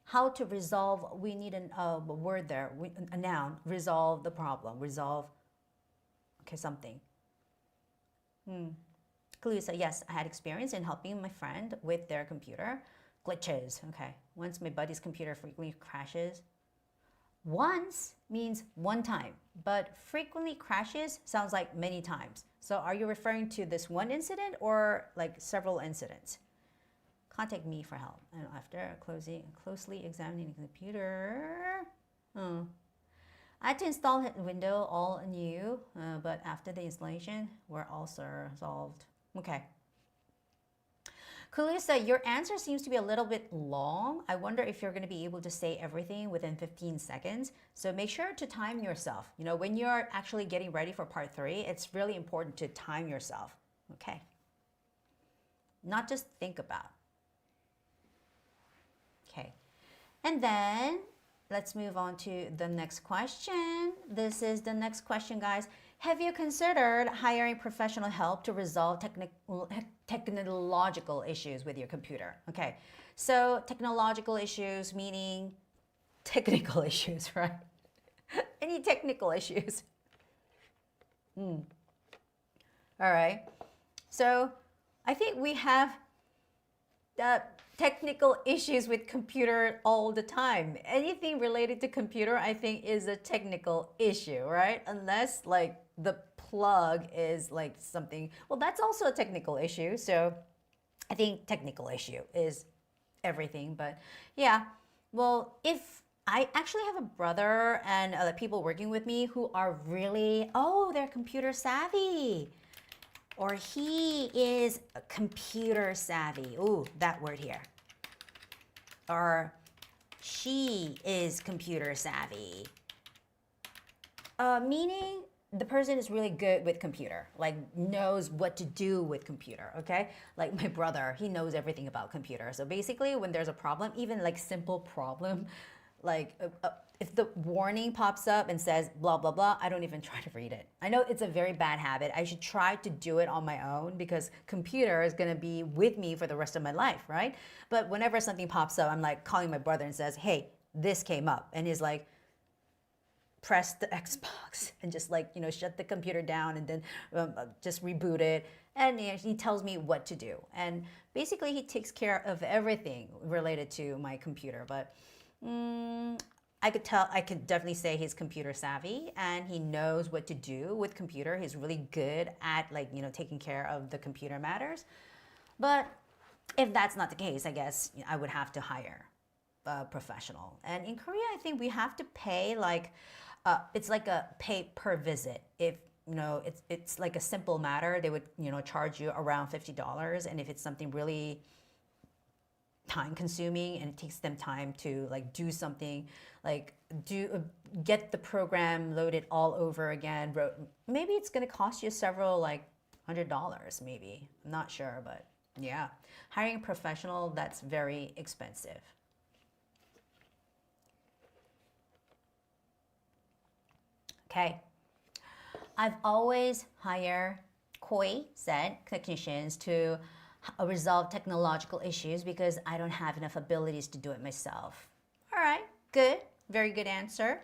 How to resolve, we need a word there, a noun, resolve the problem, resolve, okay, something. Kalusa, yes, I had experience in helping my friend with their computer. Glitches, okay. Once my buddy's computer frequently crashes. Once means one time, but frequently crashes sounds like many times. So are you referring to this one incident or like several incidents? Contact me for help. And after closely examining the computer, I had to install Windows all anew, but after the installation, we're also resolved. Okay. Kulisa, your answer seems to be a little bit long. I wonder if you're going to be able to say everything within 15 seconds. So make sure to time yourself. When you're actually getting ready for part 3, it's really important to time yourself. Okay. not just think about. Okay. And then let's move on to the next question. This is the next question, guys. Have you considered hiring professional help to resolve technological issues with your computer? Okay, so technological issues meaning technical issues, right? Any technical issues? All right, so I think we have technical issues with computer all the time. Anything related to computer, I think, is a technical issue, right? Unless like the plug is like something, well, that's also a technical issue. So I think technical issue is everything. But yeah, well, if I actually have a brother and other people working with me who are really, they're computer savvy. Or he is computer savvy. Ooh, that word here. Or she is computer savvy. Meaning the person is really good with computer, like knows what to do with computer, okay? Like my brother, he knows everything about computer. So basically when there's a problem, even like simple problem, like if the warning pops up and says blah, blah, blah, I don't even try to read it. I know it's a very bad habit. I should try to do it on my own because computer is gonna be with me for the rest of my life, right? But whenever something pops up, I'm like calling my brother and says, hey, this came up. And he's like, press the Xbox and just like, shut the computer down and then just reboot it. And he tells me what to do. And basically he takes care of everything related to my computer. But I could definitely say he's computer savvy and he knows what to do with computer. He's really good at like, taking care of the computer matters. But if that's not the case, I guess I would have to hire a professional. And in Korea, I think we have to pay like, it's like a pay per visit. If it's like a simple matter, they would charge you around $50. And if it's something really time consuming and it takes them time to like do something, like get the program loaded all over again, maybe it's gonna cost you several like $100 maybe. I'm not sure, but yeah, hiring a professional, that's very expensive. Okay, I've always hired KOI set technicians to resolve technological issues because I don't have enough abilities to do it myself. All right, good, very good answer.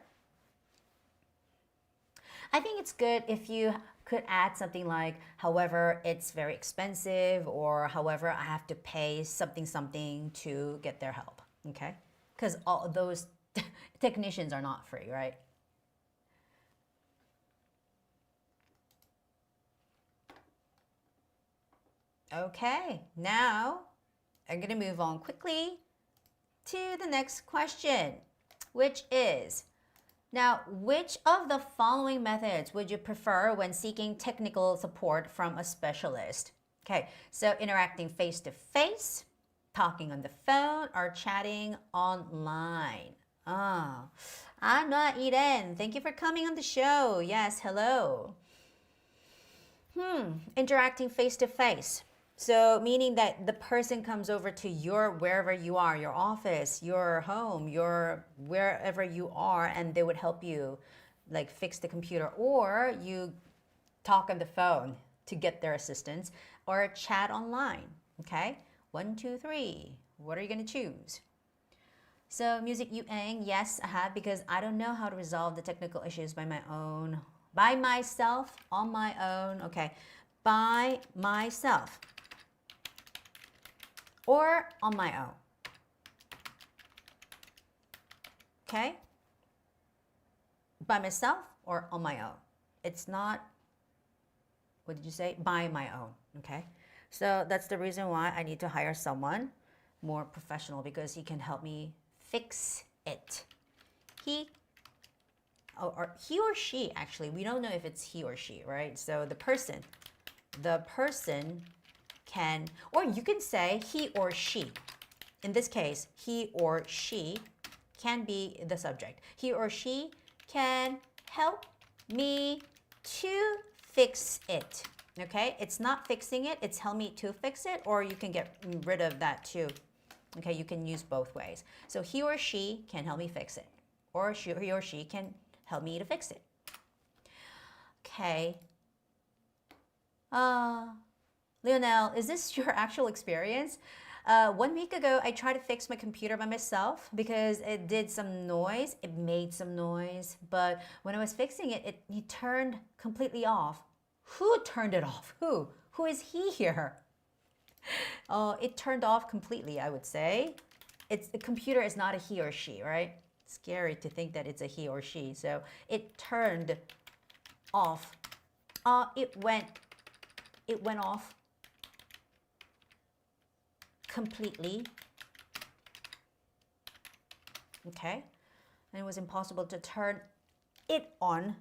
I think it's good if you could add something like, however, it's very expensive, or however, I have to pay something to get their help, okay? Because all those technicians are not free, right? Okay, now I'm gonna move on quickly to the next question, which is, now, which of the following methods would you prefer when seeking technical support from a specialist? Okay, so interacting face-to-face, talking on the phone, or chatting online. I'm not Eden. Thank you for coming on the show. Yes, hello. Interacting face-to-face. So meaning that the person comes over to your, wherever you are, your office, your home, your wherever you are, and they would help you like fix the computer, or you talk on the phone to get their assistance, or chat online. Okay, 1, 2, 3. What are you gonna choose? So music Yuang, yes, I have, because I don't know how to resolve the technical issues by myself, on my own. Okay, by myself. Or on my own. Okay? By myself or on my own. It's not, what did you say? By my own. Okay? So that's the reason why I need to hire someone more professional, because he can help me fix it. He or she, actually, we don't know if it's he or she, right? So the person can, or you can say he or she. In this case, he or she can be the subject. He or she can help me to fix it. Okay, it's not fixing it, it's help me to fix it, or you can get rid of that too. Okay, you can use both ways. So he or she can help me fix it, or he or she can help me to fix it. Okay. Leonel, is this your actual experience? 1 week ago, I tried to fix my computer by myself because it did some noise. It made some noise, but when I was fixing it, it turned completely off. Who turned it off? Who? Who is he here? It turned off completely, I would say. The computer is not a he or she, right? Scary to think that it's a he or she. So it turned off. It went off completely. Okay, and it was impossible to turn it on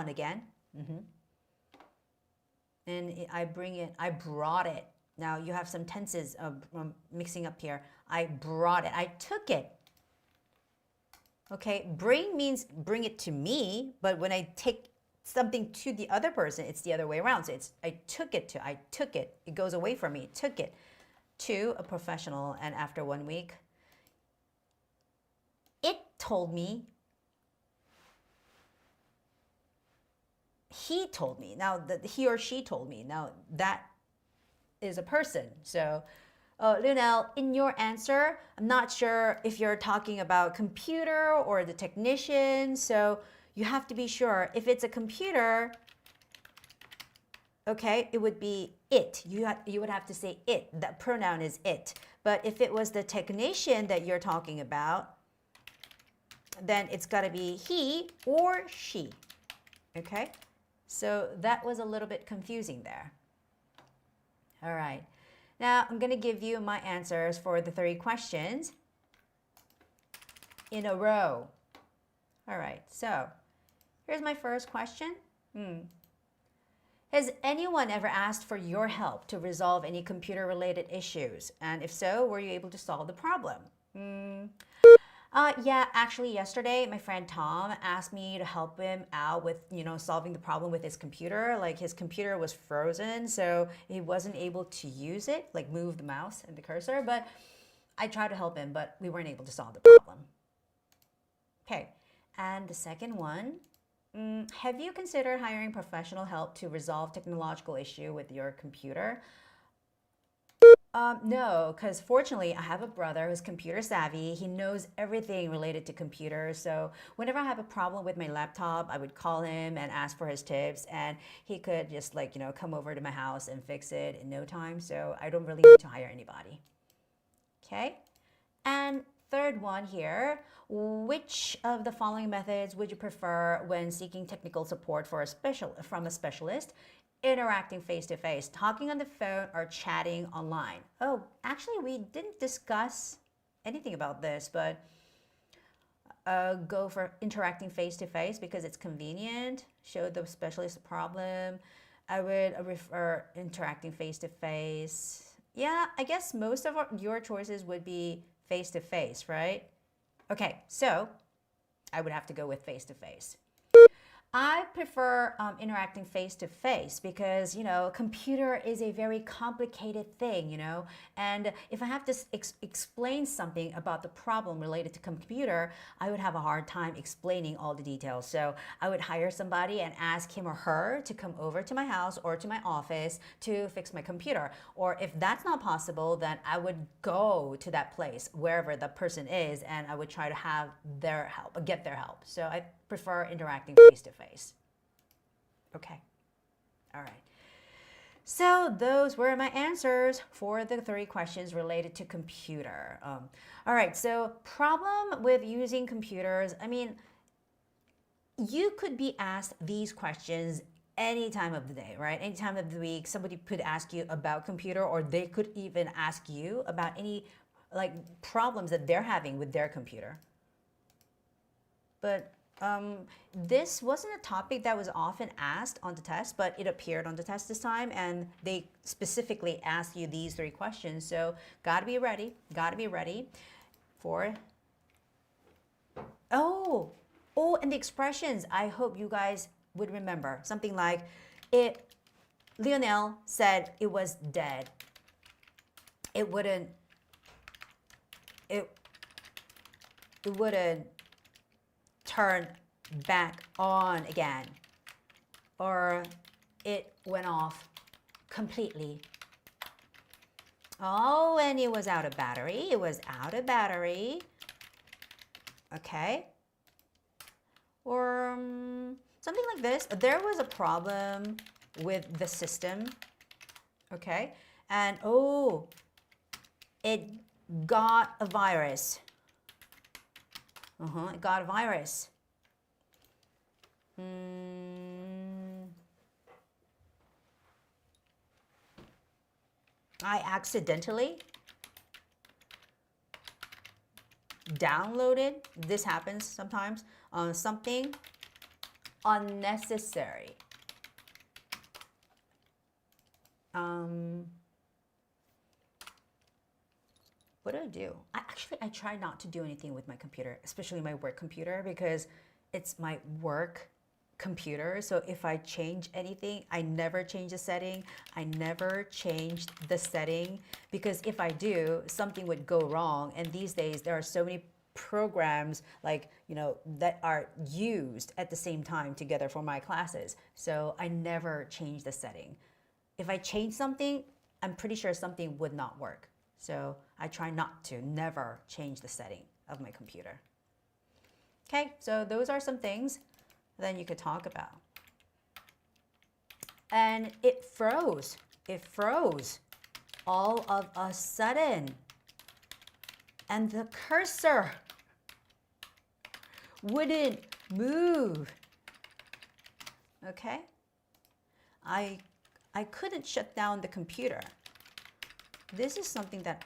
again. And I brought it. Now you have some tenses of mixing up here. I brought it. I took it. Okay, bring means bring it to me, but when I take something to the other person, it's the other way around. So it's I took it. It goes away from me. Took it to a professional, and after 1 week, it told me. He told me. Now he or she told me. Now that is a person. So Lionel, in your answer, I'm not sure if you're talking about computer or the technician. So you have to be sure. If it's a computer, okay, it would be it. You would have to say it. That pronoun is it. But if it was the technician that you're talking about, then it's got to be he or she. Okay? So that was a little bit confusing there. All right. Now I'm going to give you my answers for the 3 questions in a row. All right. So here's my first question. Has anyone ever asked for your help to resolve any computer-related issues? And if so, were you able to solve the problem? Yeah, actually yesterday, my friend Tom asked me to help him out with, solving the problem with his computer. Like his computer was frozen, so he wasn't able to use it, like move the mouse and the cursor. But I tried to help him, but we weren't able to solve the problem. Okay, and the second one, have you considered hiring professional help to resolve technological issue with your computer? No, because fortunately I have a brother who's computer savvy. He knows everything related to computers. So whenever I have a problem with my laptop, I would call him and ask for his tips, and he could just come over to my house and fix it in no time. So I don't really need to hire anybody. Okay. And third one here, which of the following methods would you prefer when seeking technical support from a specialist? Interacting face-to-face, talking on the phone, or chatting online? Oh, actually, we didn't discuss anything about this, but go for interacting face-to-face because it's convenient. Show the specialist the problem. I would refer interacting face-to-face. Yeah, I guess most of your choices would be face-to-face, right? Okay, so I would have to go with face-to-face. I prefer interacting face-to-face because, computer is a very complicated thing, and if I have to explain something about the problem related to computer, I would have a hard time explaining all the details. So I would hire somebody and ask him or her to come over to my house or to my office to fix my computer. Or if that's not possible, then I would go to that place, wherever the person is, and I would try to have their help, get their help. So I prefer interacting face-to-face. Okay. All right. So those were my answers for the 3 questions related to computer. All right. So problem with using computers. I mean, you could be asked these questions any time of the day, right? Any time of the week, somebody could ask you about computer, or they could even ask you about any problems that they're having with their computer. But this wasn't a topic that was often asked on the test, but it appeared on the test this time, and they specifically asked you these 3 questions. So gotta be ready for. Oh, and the expressions. I hope you guys would remember something like, Lionel said it was dead. It wouldn't turn back on again, or it went off completely. Oh, and it was out of battery. It was out of battery. Okay. Or something like this. There was a problem with the system. Okay. And oh, it got a virus. It got a virus. I accidentally downloaded, this happens sometimes, something unnecessary. What do? I try not to do anything with my computer, especially my work computer, because it's my work computer. So if I change anything, I never change the setting. I never changed the setting, because if I do, something would go wrong. And these days there are so many programs, like, that are used at the same time together for my classes. So I never change the setting. If I change something, I'm pretty sure something would not work. So I try not to, never change the setting of my computer. Okay, so those are some things then you could talk about. And it froze. It froze all of a sudden. And the cursor wouldn't move. Okay? I couldn't shut down the computer. This is something that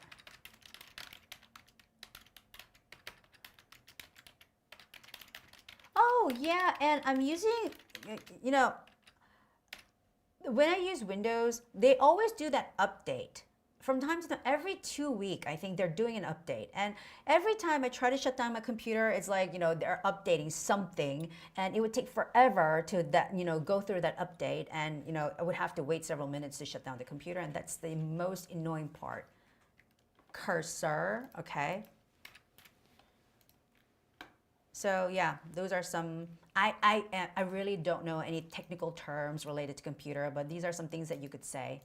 yeah, and I'm using, when I use Windows, they always do that update. From time to time, every 2 weeks, I think they're doing an update. And every time I try to shut down my computer, it's like, they're updating something, and it would take forever to go through that update. And, I would have to wait several minutes to shut down the computer. And that's the most annoying part. Cursor, okay? So yeah, those are some, I really don't know any technical terms related to computer, but these are some things that you could say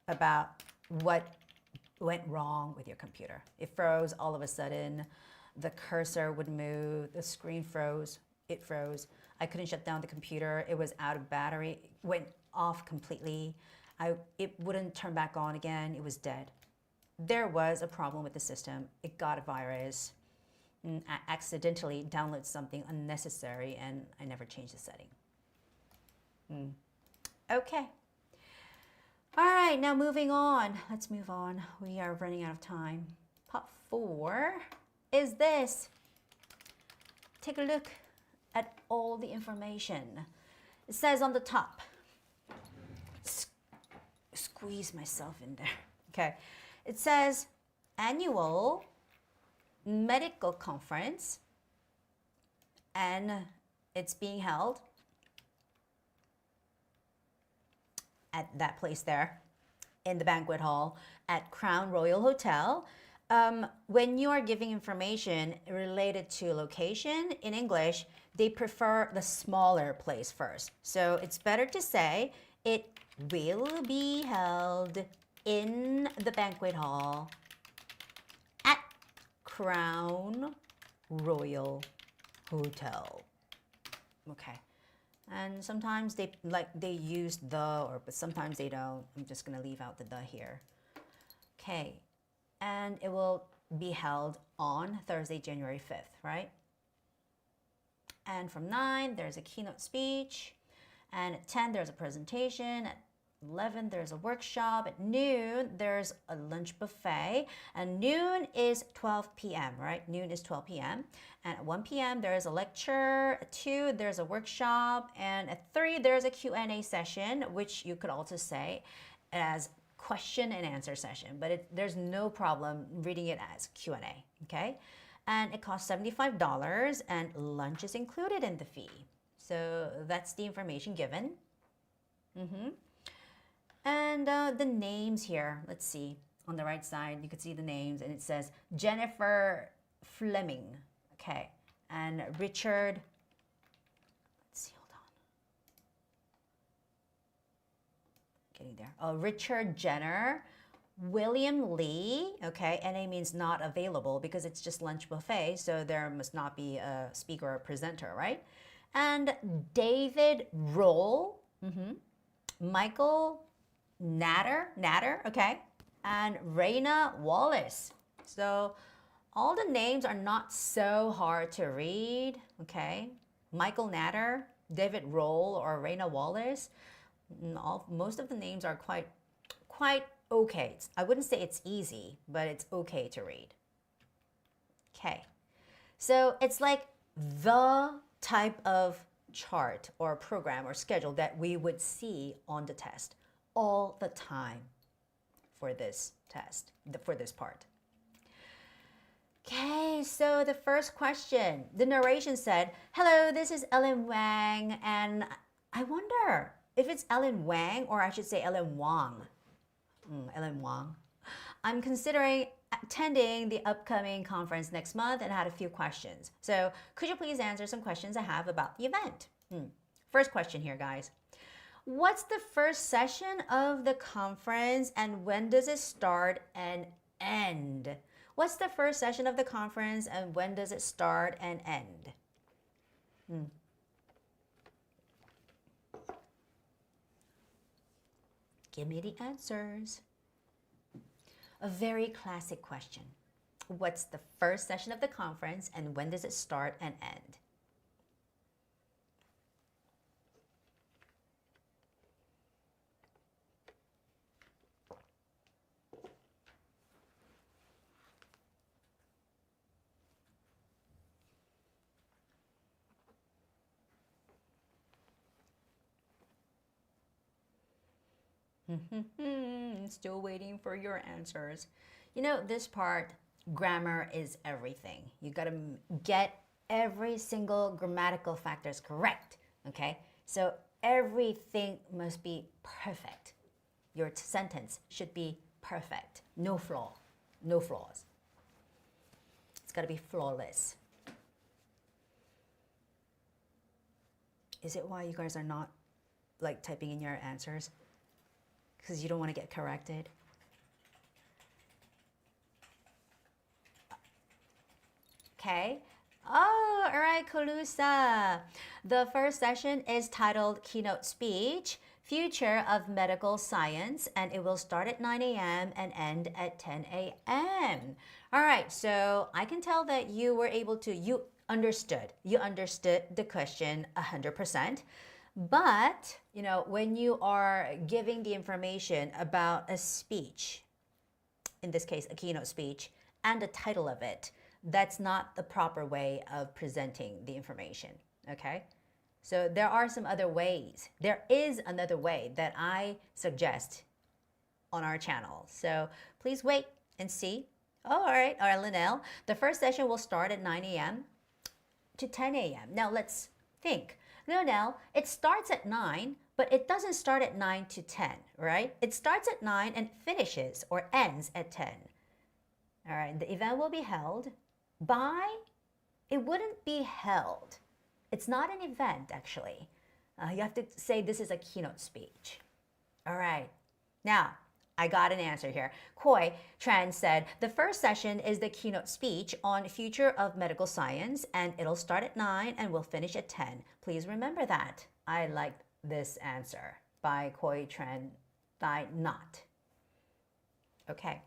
about what went wrong with your computer. It froze all of a sudden. The cursor would move. The screen froze. It froze. I couldn't shut down the computer. It was out of battery. It went off completely. It wouldn't turn back on again. It was dead. There was a problem with the system. It got a virus. I accidentally downloaded something unnecessary, and I never changed the setting. Okay. All right, now moving on. Let's move on. We are running out of time. Part 4 is this. Take a look at all the information. It says on the top, squeeze myself in there. Okay. It says annual medical conference, and it's being held at that place there in the banquet hall at Crown Royal Hotel. When you are giving information related to location in English, they prefer the smaller place first. So it's better to say it will be held in the banquet hall at Crown Royal Hotel. Okay. And sometimes they use the, but sometimes they don't. I'm just going to leave out the here. Okay. And it will be held on Thursday, January 5th, right? And from 9, there's a keynote speech. And at 10, there's a presentation. At 11, there's a workshop. At noon, there's a lunch buffet. And noon is 12 p.m., right? Noon is 12 p.m. And at 1 p.m., there is a lecture. At 2, there's a workshop. And at 3, there's a Q&A session, which you could also say as question and answer session. But there's no problem reading it as Q&A, okay? And it costs $75, and lunch is included in the fee. So that's the information given. And the names here, let's see. On the right side, you can see the names, and it says Jennifer Fleming. Okay. And Richard, let's see, hold on. Getting there. Oh, Richard Jenner, William Lee. Okay. NA means not available because it's just lunch buffet, so there must not be a speaker or a presenter, right? And David Roll, Michael Natter, okay, and Raina Wallace. So all the names are not so hard to read, okay? Michael Natter, David Roll, or Raina Wallace. Most of the names are quite okay. I wouldn't say it's easy, but it's okay to read. Okay, so it's like the type of chart or program or schedule that we would see on the test all the time for this test, for this part. Okay, so the first question, the narration said, "Hello, this is Ellen Wang," and I wonder if it's Ellen Wang or I should say Ellen Wang. Ellen Wang. I'm considering attending the upcoming conference next month and had a few questions. So could you please answer some questions I have about the event? First question here, guys. What's the first session of the conference and when does it start and end? What's the first session of the conference and when does it start and end? Give me the answers. A very classic question. What's the first session of the conference and when does it start and end? Still waiting for your answers. You know, this part, grammar is everything. You got to get every single grammatical factors correct, okay? So everything must be perfect. Your sentence should be perfect. No flaws. It's got to be flawless. Is it why you guys are not like typing in your answers? Because you don't want to get corrected? Okay. Oh, all right, Kolusa. The first session is titled Keynote Speech, Future of Medical Science, and it will start at 9 a.m. and end at 10 a.m. All right, so I can tell that you were able to, you understood the question 100%. But, you know, when you are giving the information about a speech, in this case, a keynote speech, and the title of it, that's not the proper way of presenting the information, okay? So there are some other ways. There is another way that I suggest on our channel. So please wait and see. Oh, all right, Linnell. The first session will start at 9 a.m. to 10 a.m. Now let's think. No, it starts at 9, but it doesn't start at 9 to 10, right? It starts at 9 and finishes or ends at 10. All right, the event will be held by, it wouldn't be held. It's not an event, actually. You have to say this is a keynote speech. All right, now, I got an answer here. Koi Tran said, the first session is the keynote speech on future of medical science, and it'll start at 9 and will finish at 10. Please remember that. I like this answer by Koi Tran by not. Okay,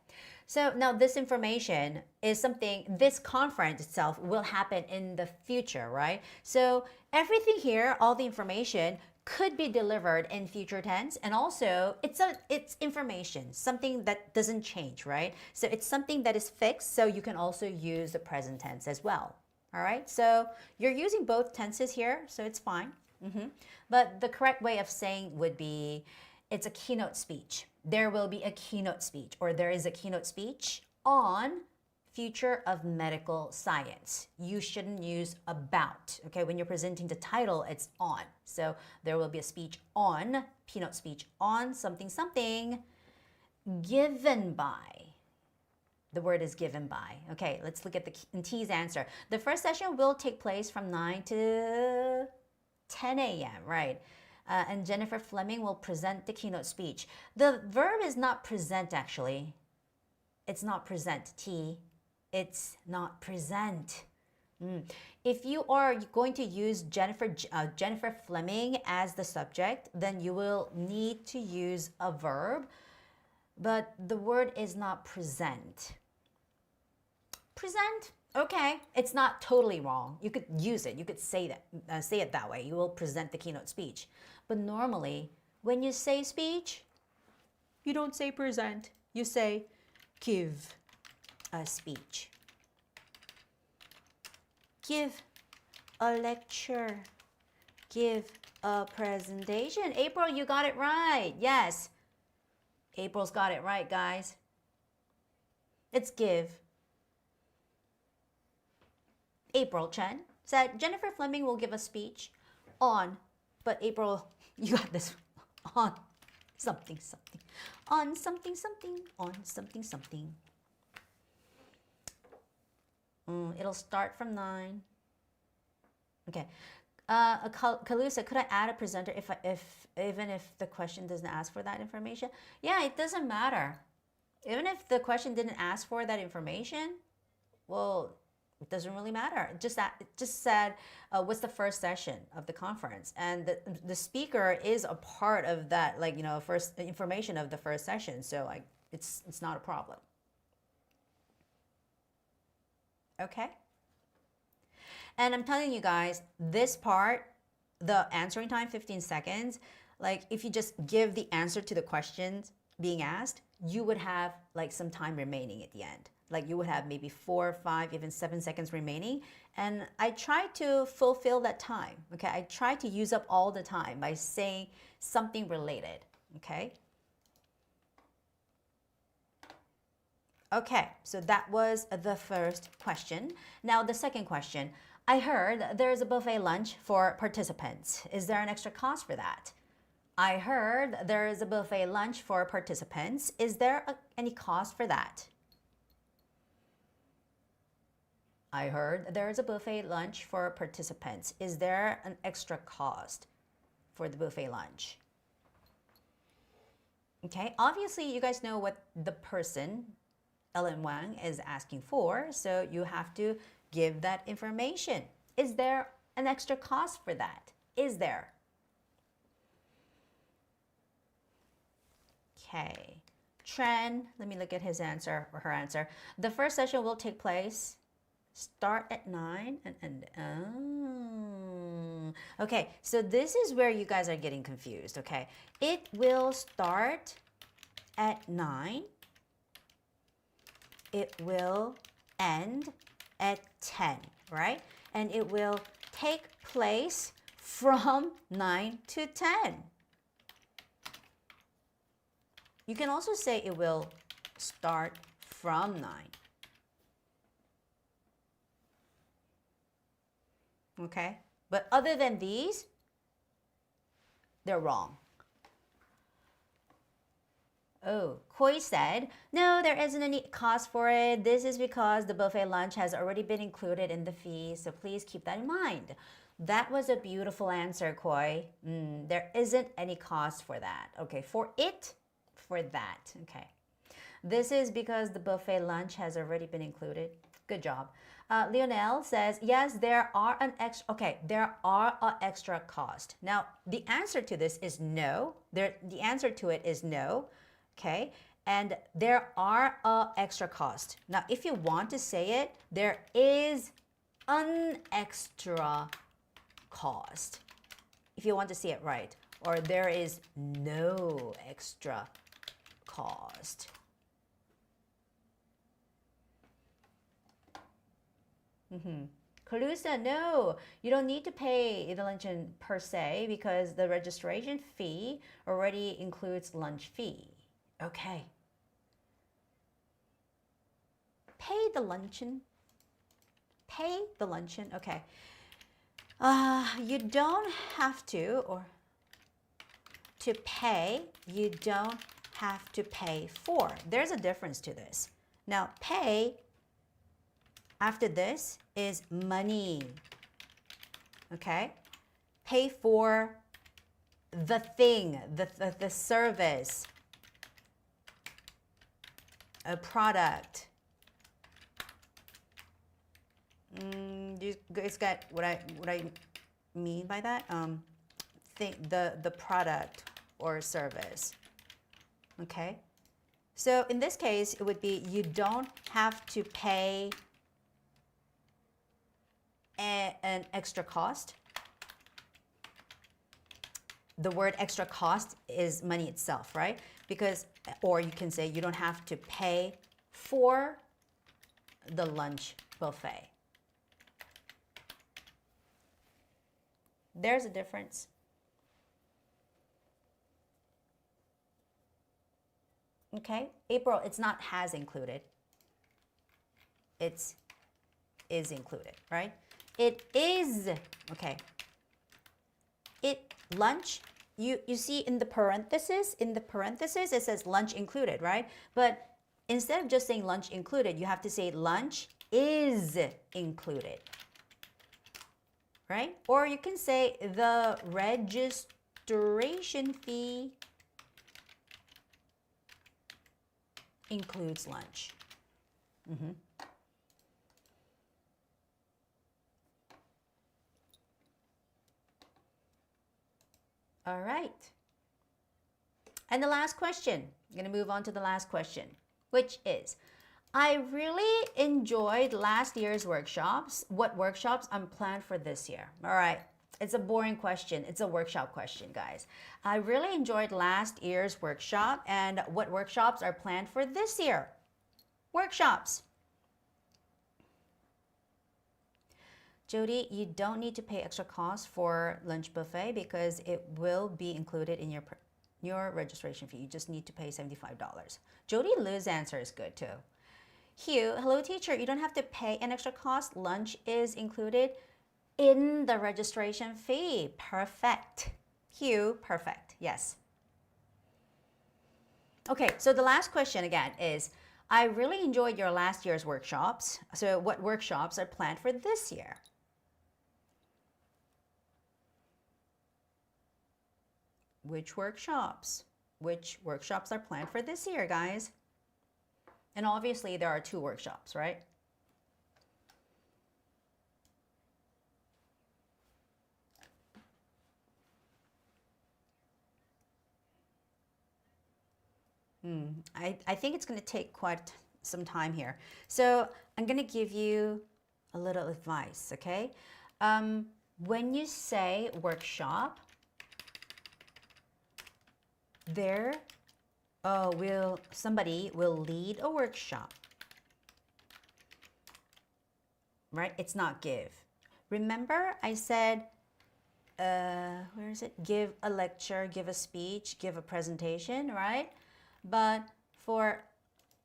so now this information is something, this conference itself will happen in the future, right? So everything here, all the information could be delivered in future tense, and also it's information, something that doesn't change, right? So it's something that is fixed, so you can also use the present tense as well. All right, so you're using both tenses here, so it's fine. But the correct way of saying would be, it's a keynote speech. There will be a keynote speech, or there is a keynote speech on future of medical science. You shouldn't use about, okay? When you're presenting the title, it's on. So there will be a speech on, keynote speech on something something, given by. The word is given by. Okay, let's look at the T's answer. The first session will take place from 9 to 10 a.m., right? And Jennifer Fleming will present the keynote speech. The verb is not present, actually. It's not present, T. It's not present. If you are going to use Jennifer Fleming as the subject, then you will need to use a verb, but the word is not present. Present, okay. It's not totally wrong. You could use it. You could say it that way. You will present the keynote speech. But normally, when you say speech, you don't say present. You say give a speech. Give a lecture. Give a presentation. April, you got it right. Yes. April's got it right, guys. It's give. April Chen said Jennifer Fleming will give a speech on, but April, you got this, on something something, on something something, on something something. It'll start from 9. Okay. Kalusa, could I add a presenter even if the question doesn't ask for that information? Yeah, it doesn't matter. Even if the question didn't ask for that information, well, it doesn't really matter. It just said what's the first session of the conference, and the speaker is a part of that, like, you know, first information of the first session. So like it's not a problem. Okay. And I'm telling you guys, this part, the answering time 15 seconds, like if you just give the answer to the questions being asked, you would have like some time remaining at the end. Like you would have maybe 4, 5, even 7 seconds remaining. And I try to fulfill that time, okay? I try to use up all the time by saying something related, okay? Okay, so that was the first question. Now the second question. I heard there's a buffet lunch for participants. Is there an extra cost for that? I heard there is a buffet lunch for participants. Is there any cost for that? I heard there is a buffet lunch for participants. Is there an extra cost for the buffet lunch? Okay, obviously you guys know what the person, Ellen Wang, is asking for, so you have to give that information. Is there an extra cost for that? Is there? Okay, Tren, let me look at his answer or her answer. The first session will take place, start at 9 and end. Oh. Okay, so this is where you guys are getting confused, okay? It will start at 9. It will end at 10, right? And it will take place from 9 to 10. You can also say it will start from 9. Okay? But other than these, they're wrong. Oh, Koi said, no, there isn't any cost for it. This is because the buffet lunch has already been included in the fee, so please keep that in mind. That was a beautiful answer, Koi. There isn't any cost for that. Okay, for it, for that. Okay. This is because the buffet lunch has already been included. Good job. Lionel says, yes, there are an extra, okay, there are an extra cost. Now, the answer to this is no. The answer to it is no. Okay, and there are extra cost. Now, if you want to say it, there is an extra cost. If you want to say it right, or there is no extra cost. Kalusa, no, you don't need to pay the luncheon per se because the registration fee already includes lunch fee. Okay. Pay pay the luncheon? Pay the luncheon. Okay. You don't have to, or to pay, you don't have to pay for. There's a difference to this. Now, pay after this is money. Okay? Pay for the thing, the service, a product. You guys got what I mean by that? The product or service. Okay? So in this case, it would be you don't have to pay an extra cost. The word extra cost is money itself, right? Because, or you can say you don't have to pay for the lunch buffet. There's a difference. Okay, April, it's not has included. It's is included, right? It is, okay. Lunch, you see in the parenthesis, it says lunch included, right? But instead of just saying lunch included, you have to say lunch is included, right? Or you can say the registration fee includes lunch. All right. And the last question, I'm going to move on to the last question, which is, I really enjoyed last year's workshops. What workshops I'm planned for this year? All right. It's a boring question. It's a workshop question, guys. I really enjoyed last year's workshop, and what workshops are planned for this year? Workshops. Jody, you don't need to pay extra cost for lunch buffet because it will be included in your registration fee. You just need to pay $75. Jody Liu's answer is good too. Hugh, hello teacher, you don't have to pay an extra cost. Lunch is included in the registration fee. Perfect. Hugh, perfect. Yes. Okay, so the last question again is, I really enjoyed your last year's workshops. So what workshops are planned for this year? Which workshops? Which workshops are planned for this year, guys? And obviously there are 2 workshops, right? I think it's going to take quite some time here. So I'm going to give you a little advice, okay? When you say workshop, somebody will lead a workshop, right? It's not give. Remember I said, where is it? Give a lecture, give a speech, give a presentation, right? But for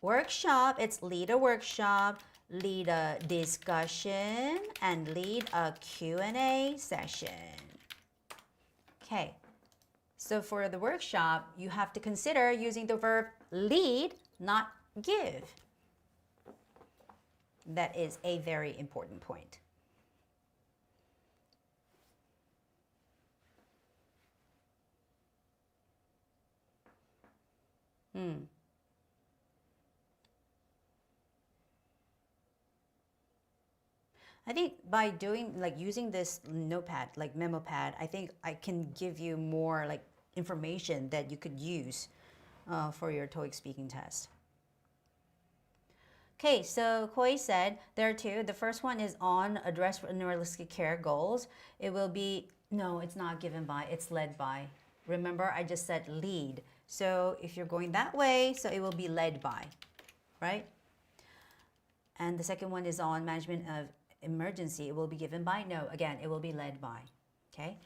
workshop, it's lead a workshop, lead a discussion, and lead a Q&A session. Okay. So for the workshop, you have to consider using the verb lead, not give. That is a very important point. I think by doing, like using this notepad, like memo pad, I think I can give you more like information that you could use for your TOEIC speaking test. Okay, so Koi said there are 2. The first one is on address for neuralistic care goals. It will be, no, it's not given by, it's led by. Remember, I just said lead. So if you're going that way, so it will be led by, right? And the second one is on management of emergency. It will be given by, no, again, it will be led by, okay?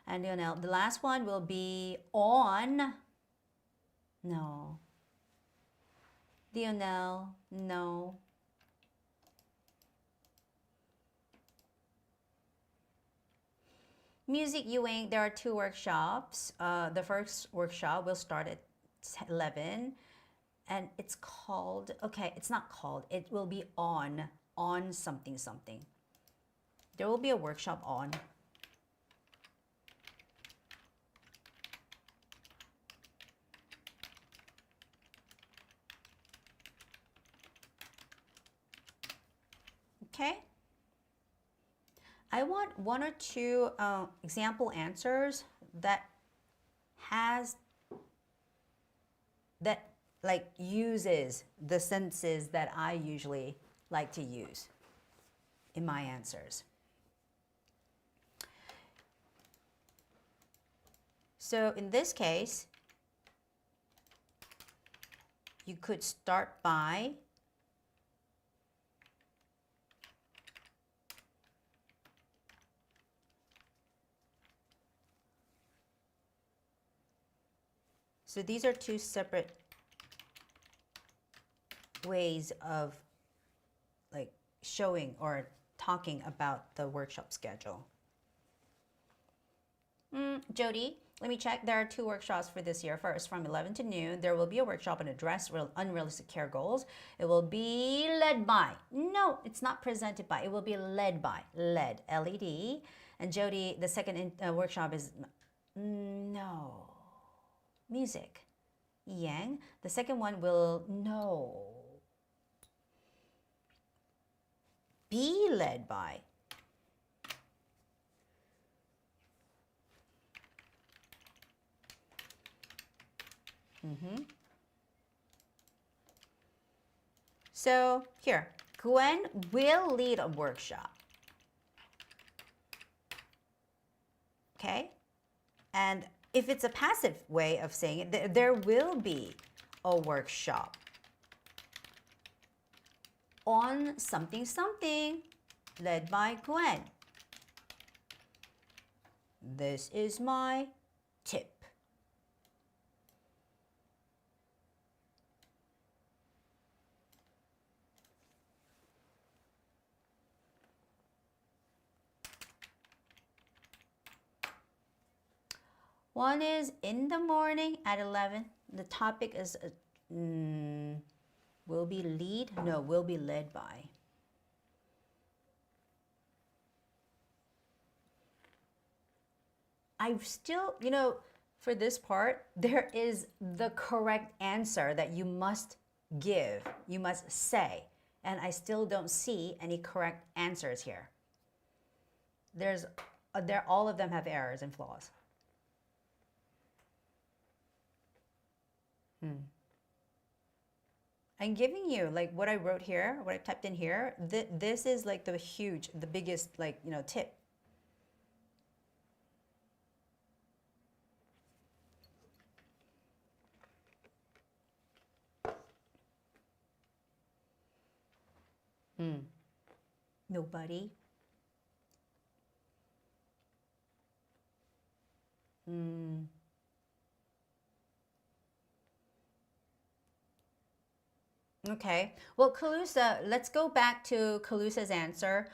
And Lionel, the last one will be on, no. Lionel, no. Music Ewing, there are 2 workshops. The first workshop will start at 11, and it's called, okay, it's not called, it will be on something something. There will be a workshop on. Okay. I want 1 or 2 example answers that like uses the sentences that I usually like to use in my answers. So in this case, you could start by so these are 2 separate ways of like showing or talking about the workshop schedule. Jody, let me check. There are 2 workshops for this year. First, from 11 to noon, there will be a workshop on address unrealistic care goals. It will be led by. No, it's not presented by. It will be led by. Led, L-E-D. And Jody, the second workshop is no. Music. Yang. The second one will no. Be led by. So here, Gwen will lead a workshop. Okay? And if it's a passive way of saying it, there will be a workshop on something something led by Gwen. This is my tip. One is in the morning at 11. The topic is will be lead? No, will be led by. I still, for this part, there is the correct answer that you must give, you must say, and I still don't see any correct answers here. All of them have errors and flaws. I'm giving you like what I wrote here, what I typed in here. This is like the biggest tip. Nobody. Okay, well, Calusa, let's go back to Calusa's answer.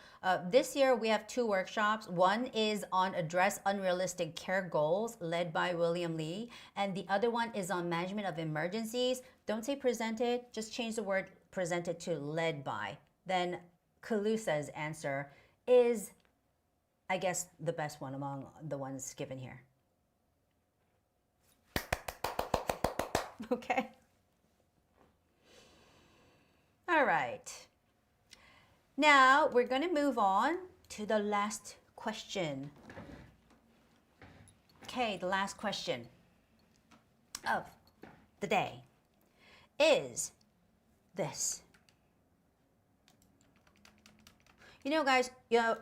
This year we have 2 workshops. One is on address unrealistic care goals, led by William Lee, and the other one is on management of emergencies. Don't say presented, just change the word presented to led by. Then Calusa's answer is, I guess, the best one among the ones given here. Okay. All right. Now we're going to move on to the last question. Okay, the last question of the day is this. Guys,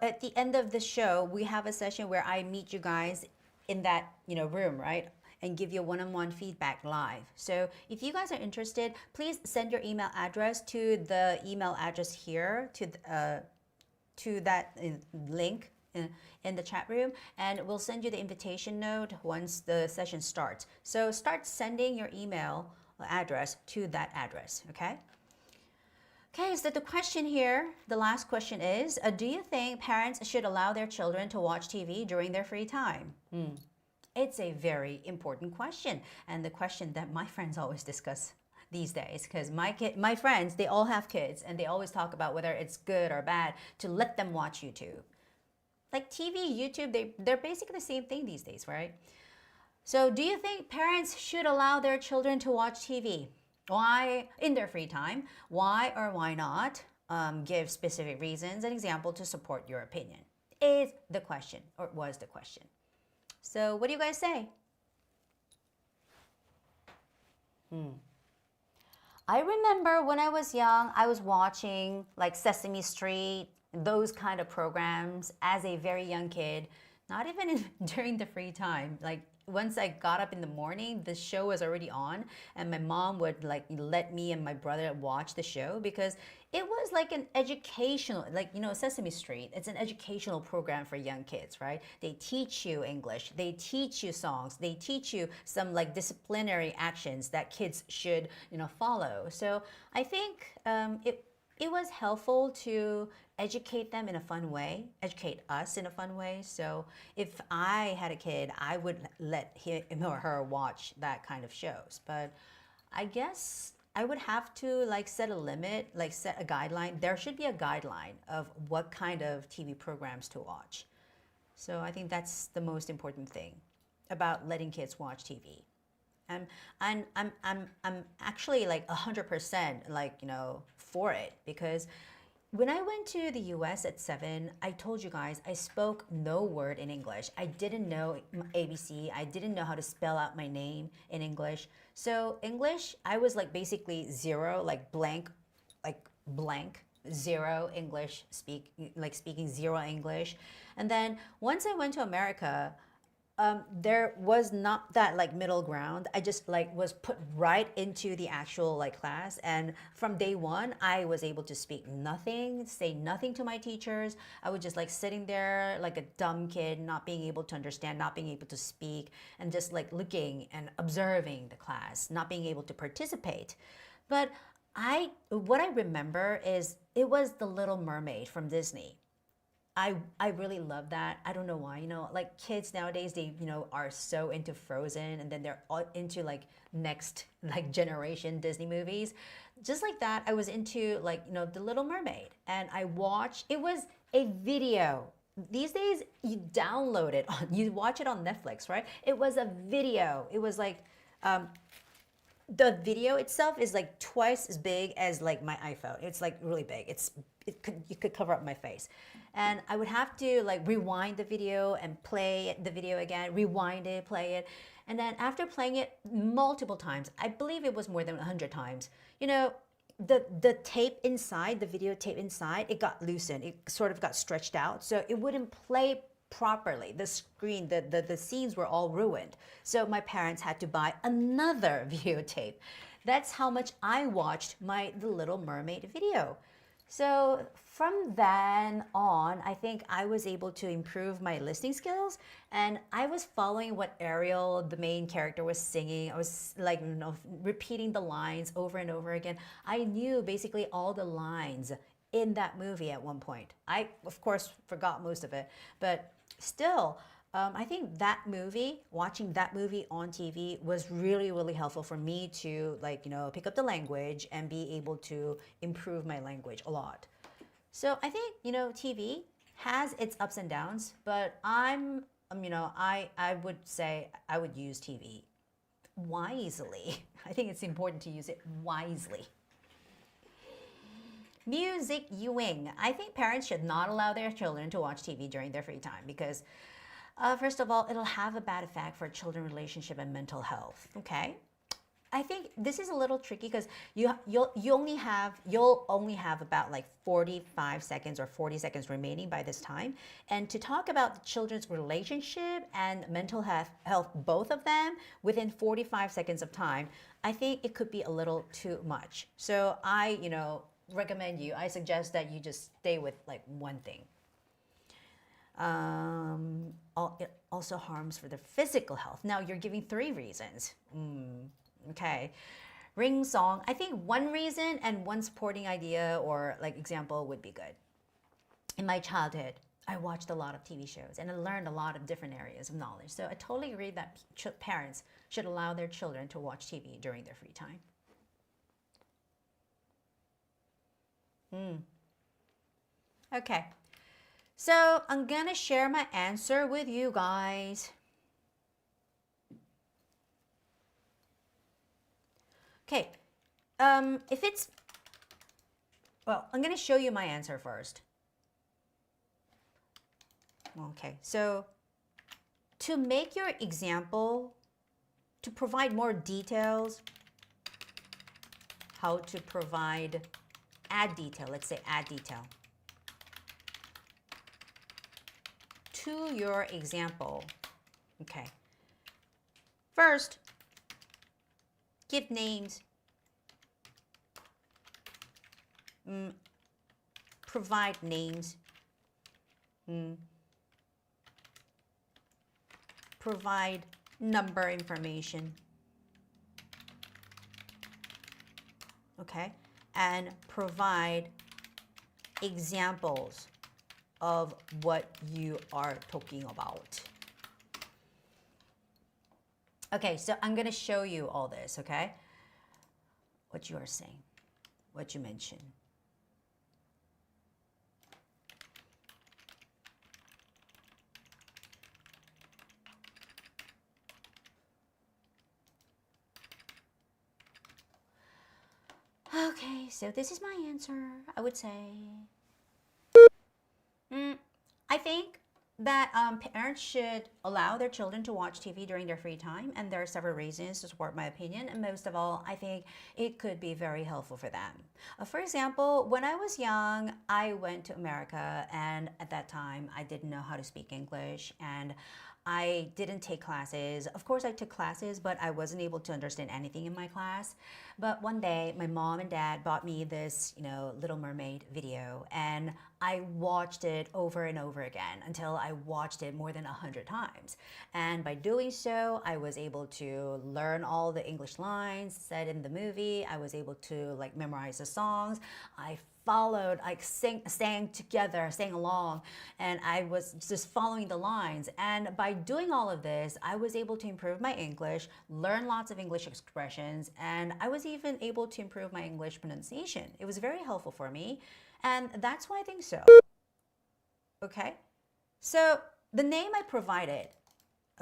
at the end of the show, we have a session where I meet you guys in that, room, right? And give you one-on-one feedback live. So if you guys are interested, please send your email address to the email address here, to that link in the chat room, and we'll send you the invitation note once the session starts. So start sending your email address to that address, okay? Okay, so the question here, the last question is, do you think parents should allow their children to watch TV during their free time? It's a very important question, and the question that my friends always discuss these days, because my friends, they all have kids, and they always talk about whether it's good or bad to let them watch YouTube. Like TV, YouTube, they're basically the same thing these days, right? So do you think parents should allow their children to watch TV? Why in their free time? Why or why not? Give specific reasons and example to support your opinion. Is the question, or was the question. So what do you guys say? I remember when I was young, I was watching like Sesame Street, those kind of programs as a very young kid, not even during the free time. Like once I got up in the morning, the show was already on, and my mom would like let me and my brother watch the show because it was like an educational, like, you know, Sesame Street, it's an educational program for young kids, right? They teach you English, they teach you songs, they teach you some like disciplinary actions that kids should, you know, follow. So I think it was helpful to educate them in a fun way, educate us in a fun way. So if I had a kid, I would let him or her watch that kind of shows. But I guess I would have to like set a limit, like set a guideline. There should be a guideline of what kind of TV programs to watch. So I think that's the most important thing about letting kids watch TV. I'm actually like 100% like, you know, for it, because when I went to the US at 7, I told you guys I spoke no word in English. I didn't know ABC. I didn't know how to spell out my name in English. So English, I was like basically zero, like blank, zero English, speaking zero English. And then once I went to America, there was not that like middle ground. I just like was put right into the actual like class, and from day one I was able to speak nothing, say nothing to my teachers. I was just like sitting there like a dumb kid, not being able to understand, not being able to speak, and just like looking and observing the class, not being able to participate. But what I remember is it was The Little Mermaid from Disney. I really love that. I don't know why, you know, like kids nowadays, they, you know, are so into Frozen, and then they're all into like next like generation Disney movies. Just like that, I was into like, you know, The Little Mermaid, and I watched, it was a video. These days you download it on, you watch it on Netflix, right? It was a video. It was like, the video itself is like twice as big as like my iPhone. It's like really big. You could cover up my face. And I would have to like rewind the video and play the video again, rewind it, play it. And then after playing it multiple times, I believe it was more than 100 times, you know, the tape inside, the video tape inside, it got loosened. It sort of got stretched out. So it wouldn't play properly. The screen, the scenes were all ruined. So my parents had to buy another videotape. That's how much I watched The Little Mermaid video. So from then on, I think I was able to improve my listening skills, and I was following what Ariel, the main character, was singing. I was like, you know, repeating the lines over and over again. I knew basically all the lines in that movie at one point. I, of course, forgot most of it, but still, I think that movie, watching that movie on TV was really, really helpful for me to like, you know, pick up the language and be able to improve my language a lot. So I think, you know, TV has its ups and downs, but you know, I would say I would use TV wisely. I think it's important to use it wisely. Music viewing. I think parents should not allow their children to watch TV during their free time because first of all, it'll have a bad effect for children's relationship and mental health. Okay, I think this is a little tricky because you'll only have about like 45 seconds or 40 seconds remaining by this time, and to talk about the children's relationship and mental health, both of them within 45 seconds of time, I think it could be a little too much. So I, you know, I suggest that you just stay with like one thing. It also harms for the physical health. Now you're giving 3 reasons. Okay. Ring song, I think one reason and one supporting idea or like example would be good. In my childhood, I watched a lot of TV shows and I learned a lot of different areas of knowledge. So I totally agree that parents should allow their children to watch TV during their free time. Okay, so I'm gonna share my answer with you guys. Okay, if it's, well, I'm gonna show you my answer first. Okay, so to make your example, to provide more details, how to provide, add detail, let's say add detail to your example. Okay, first, give names, provide names, provide number information, okay, and provide examples of what you are talking about. Okay, so I'm going to show you all this, okay? What you are saying, what you mentioned. Okay, so this is my answer, I would say. I think that parents should allow their children to watch TV during their free time, and there are several reasons to support my opinion, and most of all, I think it could be very helpful for them. For example, when I was young, I went to America, and at that time, I didn't know how to speak English, and I didn't take classes. Of course, I took classes, but I wasn't able to understand anything in my class. But one day, my mom and dad bought me this, Little Mermaid video, and I watched it over and over again until I watched it more than 100 times. And by doing so, I was able to learn all the English lines said in the movie. I was able to memorize the songs. I followed, sang together, sang along, and I was just following the lines. And by doing all of this, I was able to improve my English, learn lots of English expressions, and I was even able to improve my English pronunciation. It was very helpful for me, and that's why I think so. Okay, so the name I provided,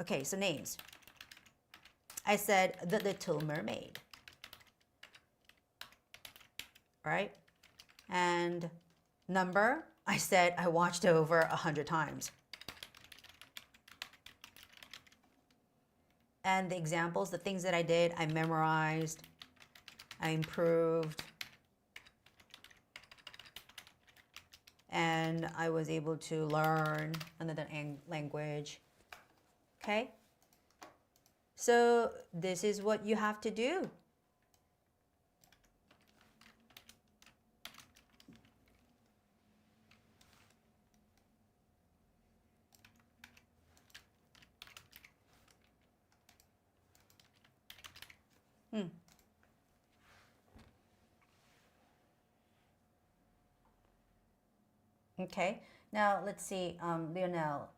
okay, so names. I said The Little Mermaid, right? And number, I said I watched over 100 times. And the examples, the things that I did, I memorized, I improved, and I was able to learn another language. Okay? So this is what you have to do. Okay, now let's see, Lionel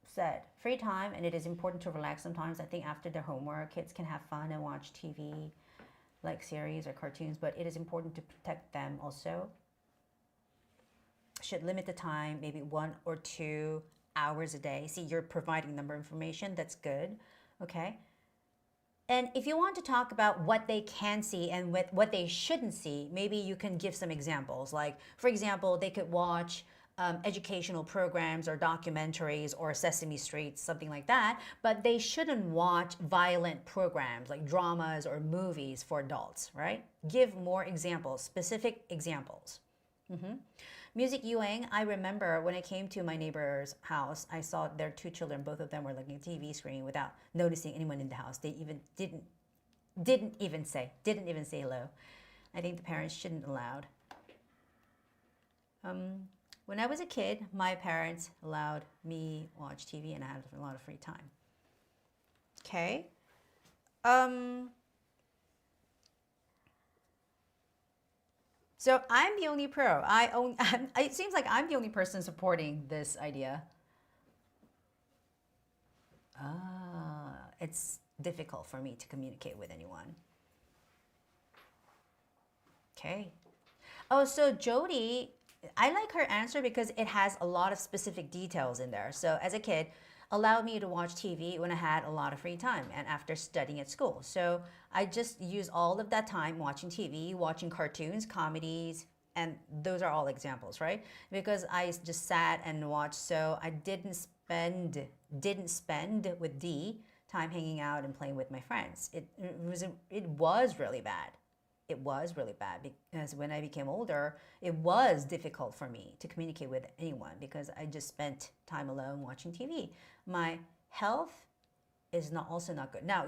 said, free time, and it is important to relax sometimes. I think after their homework, kids can have fun and watch TV, like series or cartoons, but it is important to protect them also. Should limit the time, maybe 1 or 2 hours a day. See, you're providing number information, that's good, okay? And if you want to talk about what they can see and what they shouldn't see, maybe you can give some examples. Like, for example, they could watch educational programs or documentaries or Sesame Street, something like that, but they shouldn't watch violent programs like dramas or movies for adults, right? Give more examples, specific examples. Music Ewing, I remember when I came to my neighbor's house, I saw their 2 children, both of them were looking at the TV screen without noticing anyone in the house. They even didn't even say hello. I think the parents shouldn't allowed. When I was a kid, my parents allowed me watch TV and I had a lot of free time. Okay. So I'm the only pro. It seems like I'm the only person supporting this idea. It's difficult for me to communicate with anyone. Okay. Oh, so Jody, I like her answer because it has a lot of specific details in there. So as a kid, allowed me to watch TV when I had a lot of free time and after studying at school. So I just use all of that time watching TV, watching cartoons, comedies, and those are all examples, right? Because I just sat and watched, so I didn't spend with D time hanging out and playing with my friends. It was really bad. It was really bad because when I became older, it was difficult for me to communicate with anyone because I just spent time alone watching TV. My health is also not good. Now,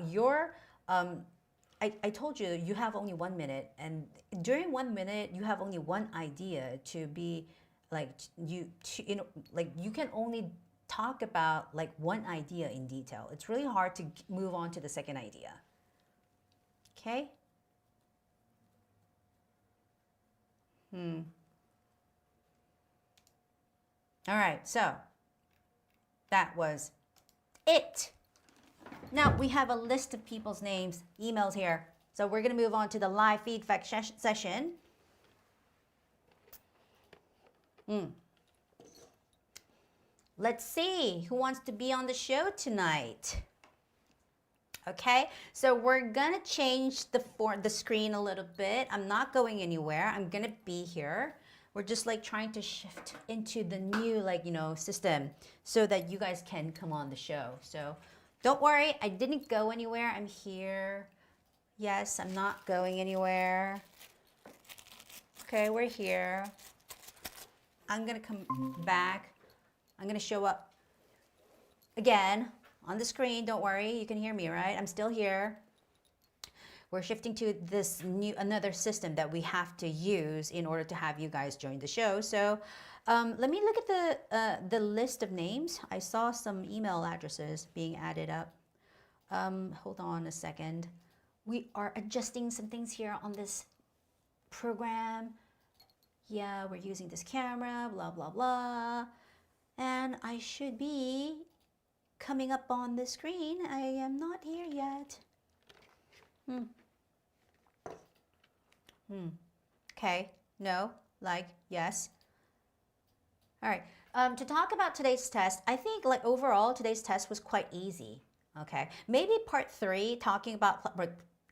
I told you, you have only 1 minute, and during 1 minute, you have only one idea to be like, you can only talk about like one idea in detail. It's really hard to move on to the second idea. Okay? All right, so that was it. Now we have a list of people's names, emails here. So we're going to move on to the live feedback session. Let's see who wants to be on the show tonight. Okay, so we're gonna change the screen a little bit. I'm not going anywhere. I'm gonna be here. We're just like trying to shift into the new system so that you guys can come on the show. So don't worry, I didn't go anywhere. I'm here. Yes, I'm not going anywhere. Okay, we're here. I'm gonna come back. I'm gonna show up again on the screen. Don't worry, you can hear me, right? I'm still here. We're shifting to this another system that we have to use in order to have you guys join the show. So let me look at the list of names. I saw some email addresses being added up. Hold on a second. We are adjusting some things here on this program. Yeah, we're using this camera, blah, blah, blah. And I should be coming up on the screen. I am not here yet. Okay, no, yes. All right, to talk about today's test, I think overall today's test was quite easy, okay? Maybe part 3, talking about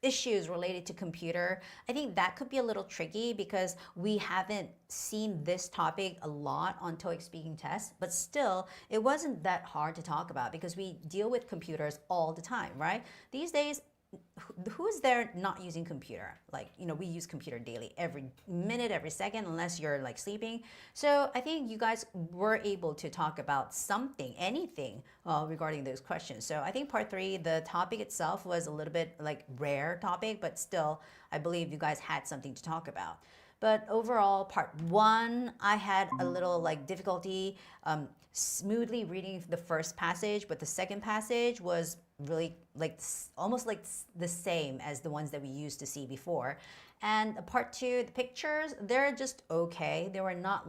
issues related to computer, I think that could be a little tricky because we haven't seen this topic a lot on TOEIC speaking tests, but still, it wasn't that hard to talk about because we deal with computers all the time, right? These days, who's there not using computer? We use computer daily, every minute, every second, unless you're sleeping. So I think you guys were able to talk about anything regarding those questions. So I think part 3, the topic itself was a little bit rare topic, but still, I believe you guys had something to talk about. But overall, part 1, I had a little difficulty smoothly reading the first passage, but the second passage was really almost the same as the ones that we used to see before. And part 2, the pictures, they're just okay. They were not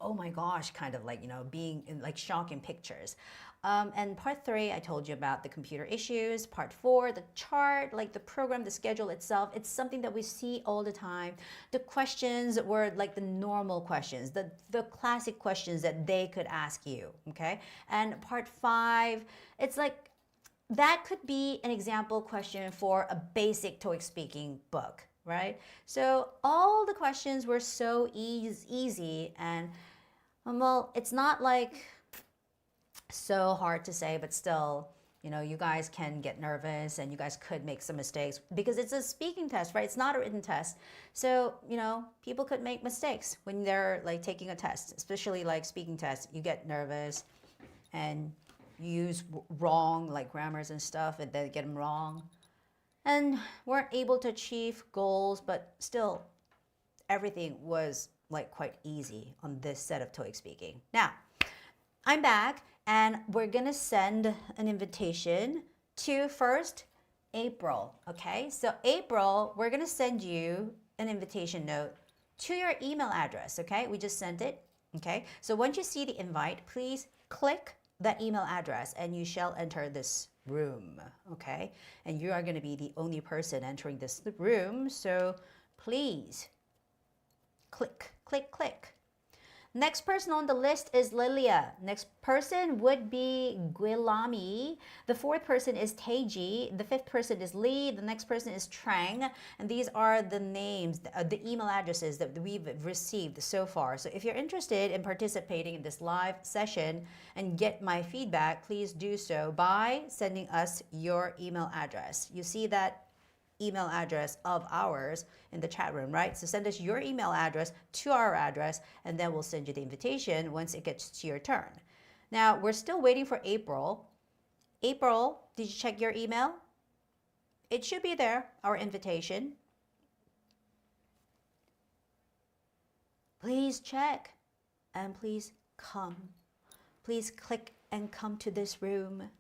oh my gosh, kind of being in shocking pictures. And part 3, I told you about the computer issues. Part 4, the chart, the program, the schedule itself, it's something that we see all the time. The questions were the normal questions, the classic questions that they could ask you, okay? And part 5, it's that could be an example question for a basic TOEIC speaking book, right? So all the questions were so easy and, well, it's not so hard to say, but still, you guys can get nervous and you guys could make some mistakes because it's a speaking test, right? It's not a written test. So, people could make mistakes when they're taking a test, especially speaking tests. You get nervous and you use wrong grammars and stuff and then get them wrong and weren't able to achieve goals, but still everything was quite easy on this set of TOEIC speaking. Now, I'm back and we're gonna send an invitation to first April, okay? So April, we're gonna send you an invitation note to your email address, okay? We just sent it, okay? So once you see the invite, please click that email address and you shall enter this room, okay? And you are going to be the only person entering this room, so please click, click, click. Next person on the list is Lilia. Next person would be Guilami. The fourth person is Taiji. The fifth person is Lee. The next person is Trang. And these are the names, the email addresses that we've received so far. So if you're interested in participating in this live session and get my feedback, please do so by sending us your email address. You see that email address of ours in the chat room, right? So send us your email address to our address, and then we'll send you the invitation once it gets to your turn. Now, we're still waiting for April. April, did you check your email? It should be there, our invitation. Please check and please come. Please click and come to this room.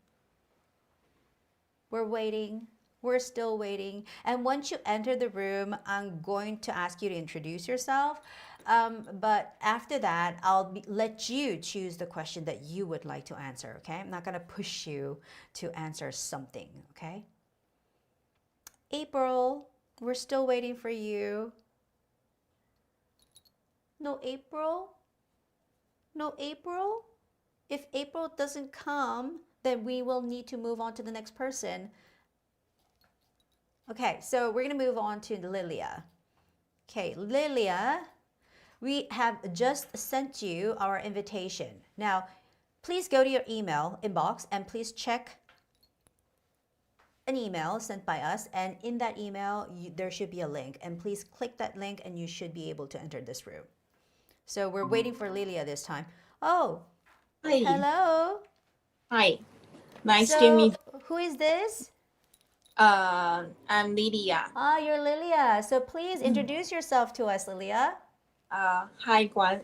We're waiting. We're still waiting. And once you enter the room, I'm going to ask you to introduce yourself. But after that, let you choose the question that you would like to answer, okay? I'm not going to push you to answer something, okay? April, we're still waiting for you. No April? No April? If April doesn't come, then we will need to move on to the next person. Okay, so we're going to move on to Lilia. Okay, Lilia, we have just sent you our invitation. Now, please go to your email inbox and please check an email sent by us. And in that email, there should be a link. And please click that link and you should be able to enter this room. So we're waiting for Lilia this time. Oh, Hi. hello. Hi. Nice to meet you. Who is this? I'm Lydia. Ah, you're Lilia. So please introduce yourself to us, Lilia. Hi, Guan.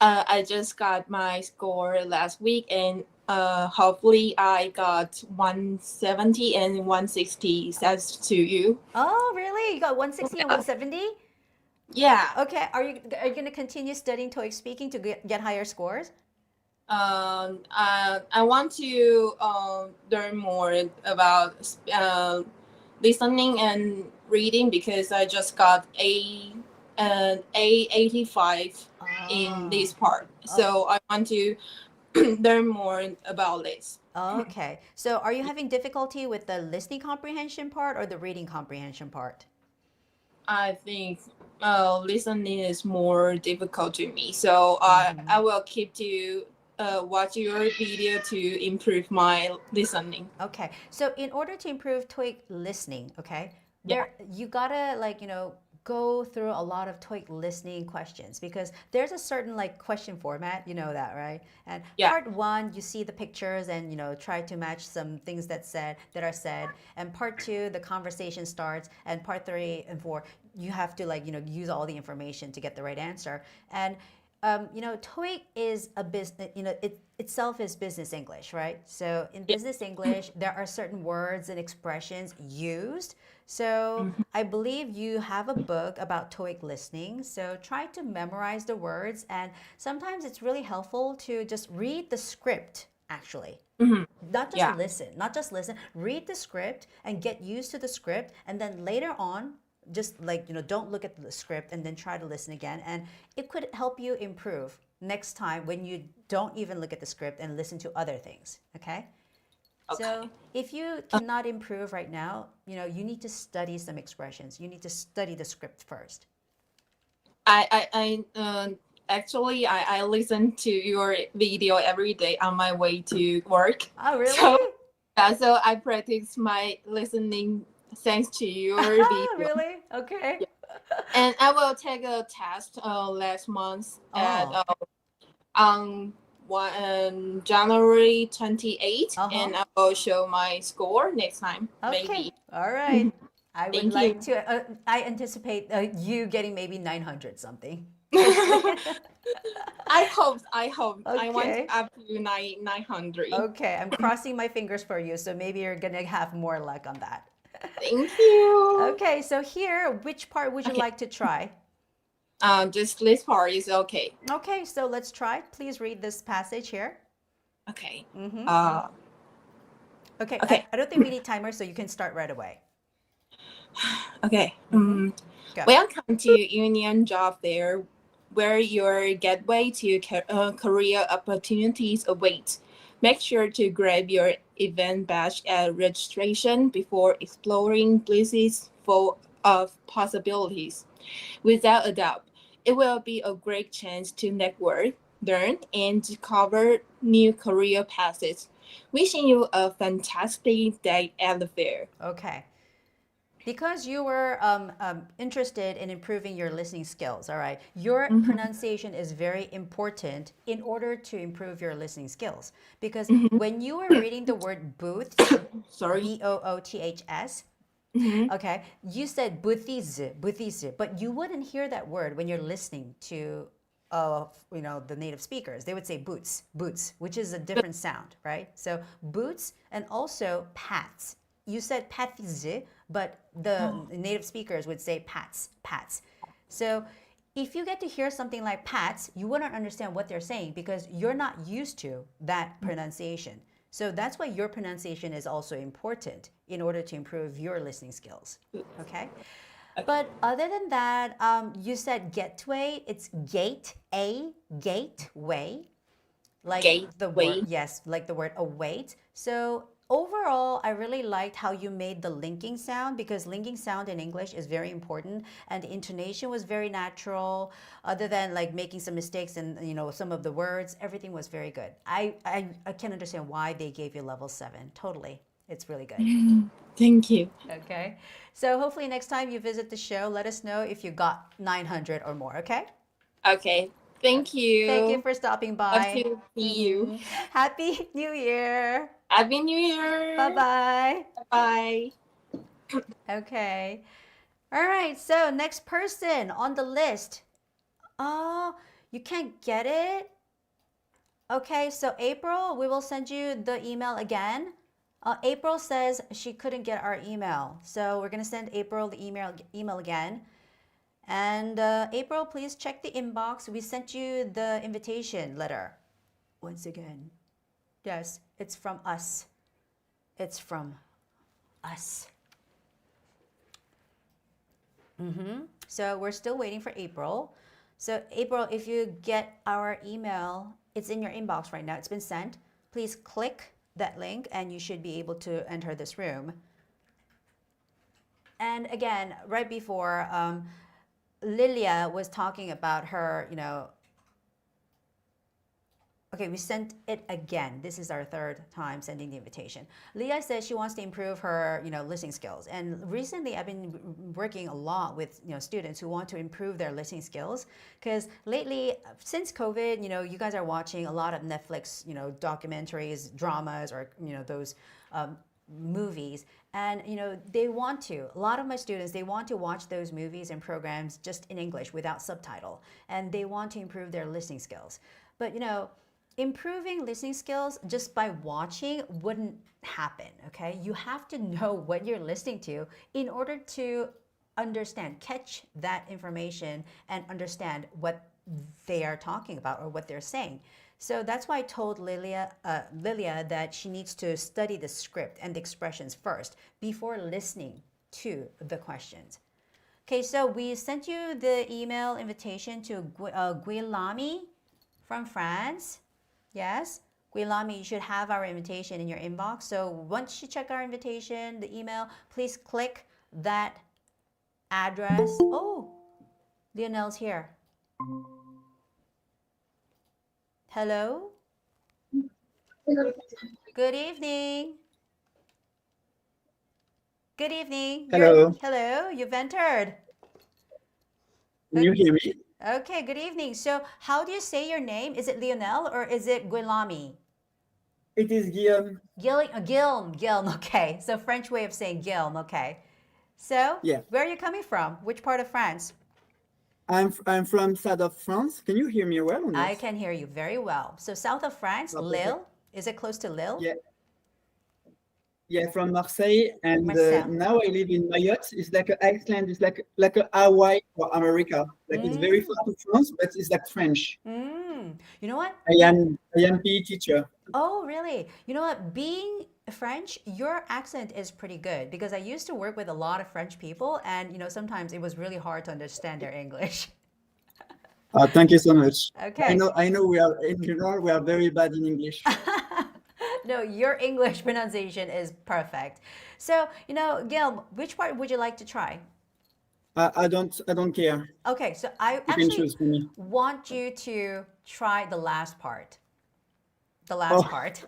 I just got my score last week, and hopefully I got 170 and 160. That's to you. Oh, really? You got 160 and 170? Yeah. Okay. Are you going to continue studying TOEIC speaking to get higher scores? I want to learn more about listening and reading because I just got A85 in this part. So I want to learn more about this. Okay. So are you having difficulty with the listening comprehension part or the reading comprehension part? I think listening is more difficult to me. So I will keep to watch your video to improve my listening. Okay. So in order to improve TOEIC listening, okay, you gotta go through a lot of TOEIC listening questions because there's a certain question format, you know that, right? And part one, you see the pictures and try to match some things that are said. And part two, the conversation starts, and part three and four, you have to use all the information to get the right answer. And TOEIC is a business, it itself is business English, right? So in business English, there are certain words and expressions used. So I believe you have a book about TOEIC listening. So try to memorize the words. And sometimes it's really helpful to just read the script, actually. Not just listen, read the script and get used to the script. And then later on, just don't look at the script and then try to listen again. And it could help you improve next time when you don't even look at the script and listen to other things, okay? So if you cannot improve right now, you need to study some expressions. You need to study the script first. I actually listen to your video every day on my way to work. Oh, really? So I practice my listening thanks to your video. Really? Okay. And I will take a test last month on January 28th, and I will show my score next time. Okay. Maybe. All right. I would like to. I anticipate you getting maybe 900 something. I hope. Okay. I want up to 900. Okay, I'm crossing my fingers for you. So maybe you're gonna have more luck on that. Thank you. Okay, so here, which part would you Okay. like to try? Just this part is okay. Okay, so let's try. Please read this passage here. Okay. Mm-hmm. Okay. I don't think we need timers, so you can start right away. Okay. Go. Welcome to Union Job Fair, where your gateway to career opportunities await. Make sure to grab your event badge at registration before exploring places full of possibilities. Without a doubt, it will be a great chance to network, learn, and discover new career paths. Wishing you a fantastic day at the fair. Okay. Because you were interested in improving your listening skills, all right, your pronunciation is very important in order to improve your listening skills. Because when you were reading the word booths, Sorry. booths, okay, you said booths, but you wouldn't hear that word when you're listening to the native speakers. They would say boots, which is a different sound, right? So boots and also paths. You said paths, but the native speakers would say pats. So if you get to hear something like pats, you wouldn't understand what they're saying because you're not used to that pronunciation. So that's why your pronunciation is also important in order to improve your listening skills. Okay? But other than that, you said gateway, it's gateway, like the word, yes, like the word await. So overall, I really liked how you made the linking sound because linking sound in English is very important and the intonation was very natural. Other than like making some mistakes in some of the words, everything was very good. I can understand why they gave you level 7. Totally. It's really good. Thank you. Okay. So hopefully next time you visit the show, let us know if you got 900 or more, okay? Okay. Thank you. Thank you for stopping by. Love to see you. Happy New Year. Happy New Year. Bye-bye. Bye. Okay. All right. So next person on the list. Oh, you can't get it? Okay. So April, we will send you the email again. April says she couldn't get our email. So we're going to send April the email again. And April, please check the inbox. We sent you the invitation letter. Once again. Yes, it's from us. It's from us. So we're still waiting for April. So April, if you get our email, it's in your inbox right now. It's been sent. Please click that link and you should be able to enter this room. And again, right before, Lilia was talking about her, okay, we sent it again. This is our third time sending the invitation. Leah says she wants to improve her, listening skills. And recently I've been working a lot with, students who want to improve their listening skills. Because lately, since COVID, you guys are watching a lot of Netflix, documentaries, dramas, or, those movies. And, a lot of my students, they want to watch those movies and programs just in English without subtitle. And they want to improve their listening skills. But, improving listening skills just by watching wouldn't happen, okay? You have to know what you're listening to in order to catch that information and understand what they are talking about or what they're saying. So that's why I told Lilia that she needs to study the script and the expressions first before listening to the questions. Okay, so we sent you the email invitation to Guilami from France. Yes, Guilami, you should have our invitation in your inbox. So once you check our invitation, the email, please click that address. Oh, Lionel's here. Hello? Good evening. Good evening. Hello. Hello, you've entered. Can you hear me? Okay, good evening. So how do you say your name? Is it Lionel or is it Guilami? It is Guillaume. Guilm. Okay, so French way of saying Guilm. Okay. So Yeah. where are you coming from? Which part of France? I'm from south of France. Can you hear me well or not? I can hear you very well. So south of France, Oh, Lille. Is it close to Lille? Yeah. Yeah, from Marseille, and Marseille. now I live in Mayotte. It's like Iceland. It's like a Hawaii for America. Like it's very far to France, but it's like French. You know what? I am PE teacher. Oh, really? You know what? Being French, your accent is pretty good because I used to work with a lot of French people, and sometimes it was really hard to understand their English. Thank you so much. Okay. I know we are in general we are very bad in English. No, your English pronunciation is perfect. So, Gil, which part would you like to try? I don't care. Okay, so I You can actually choose for me. want you to try the last part. The last Oh. part.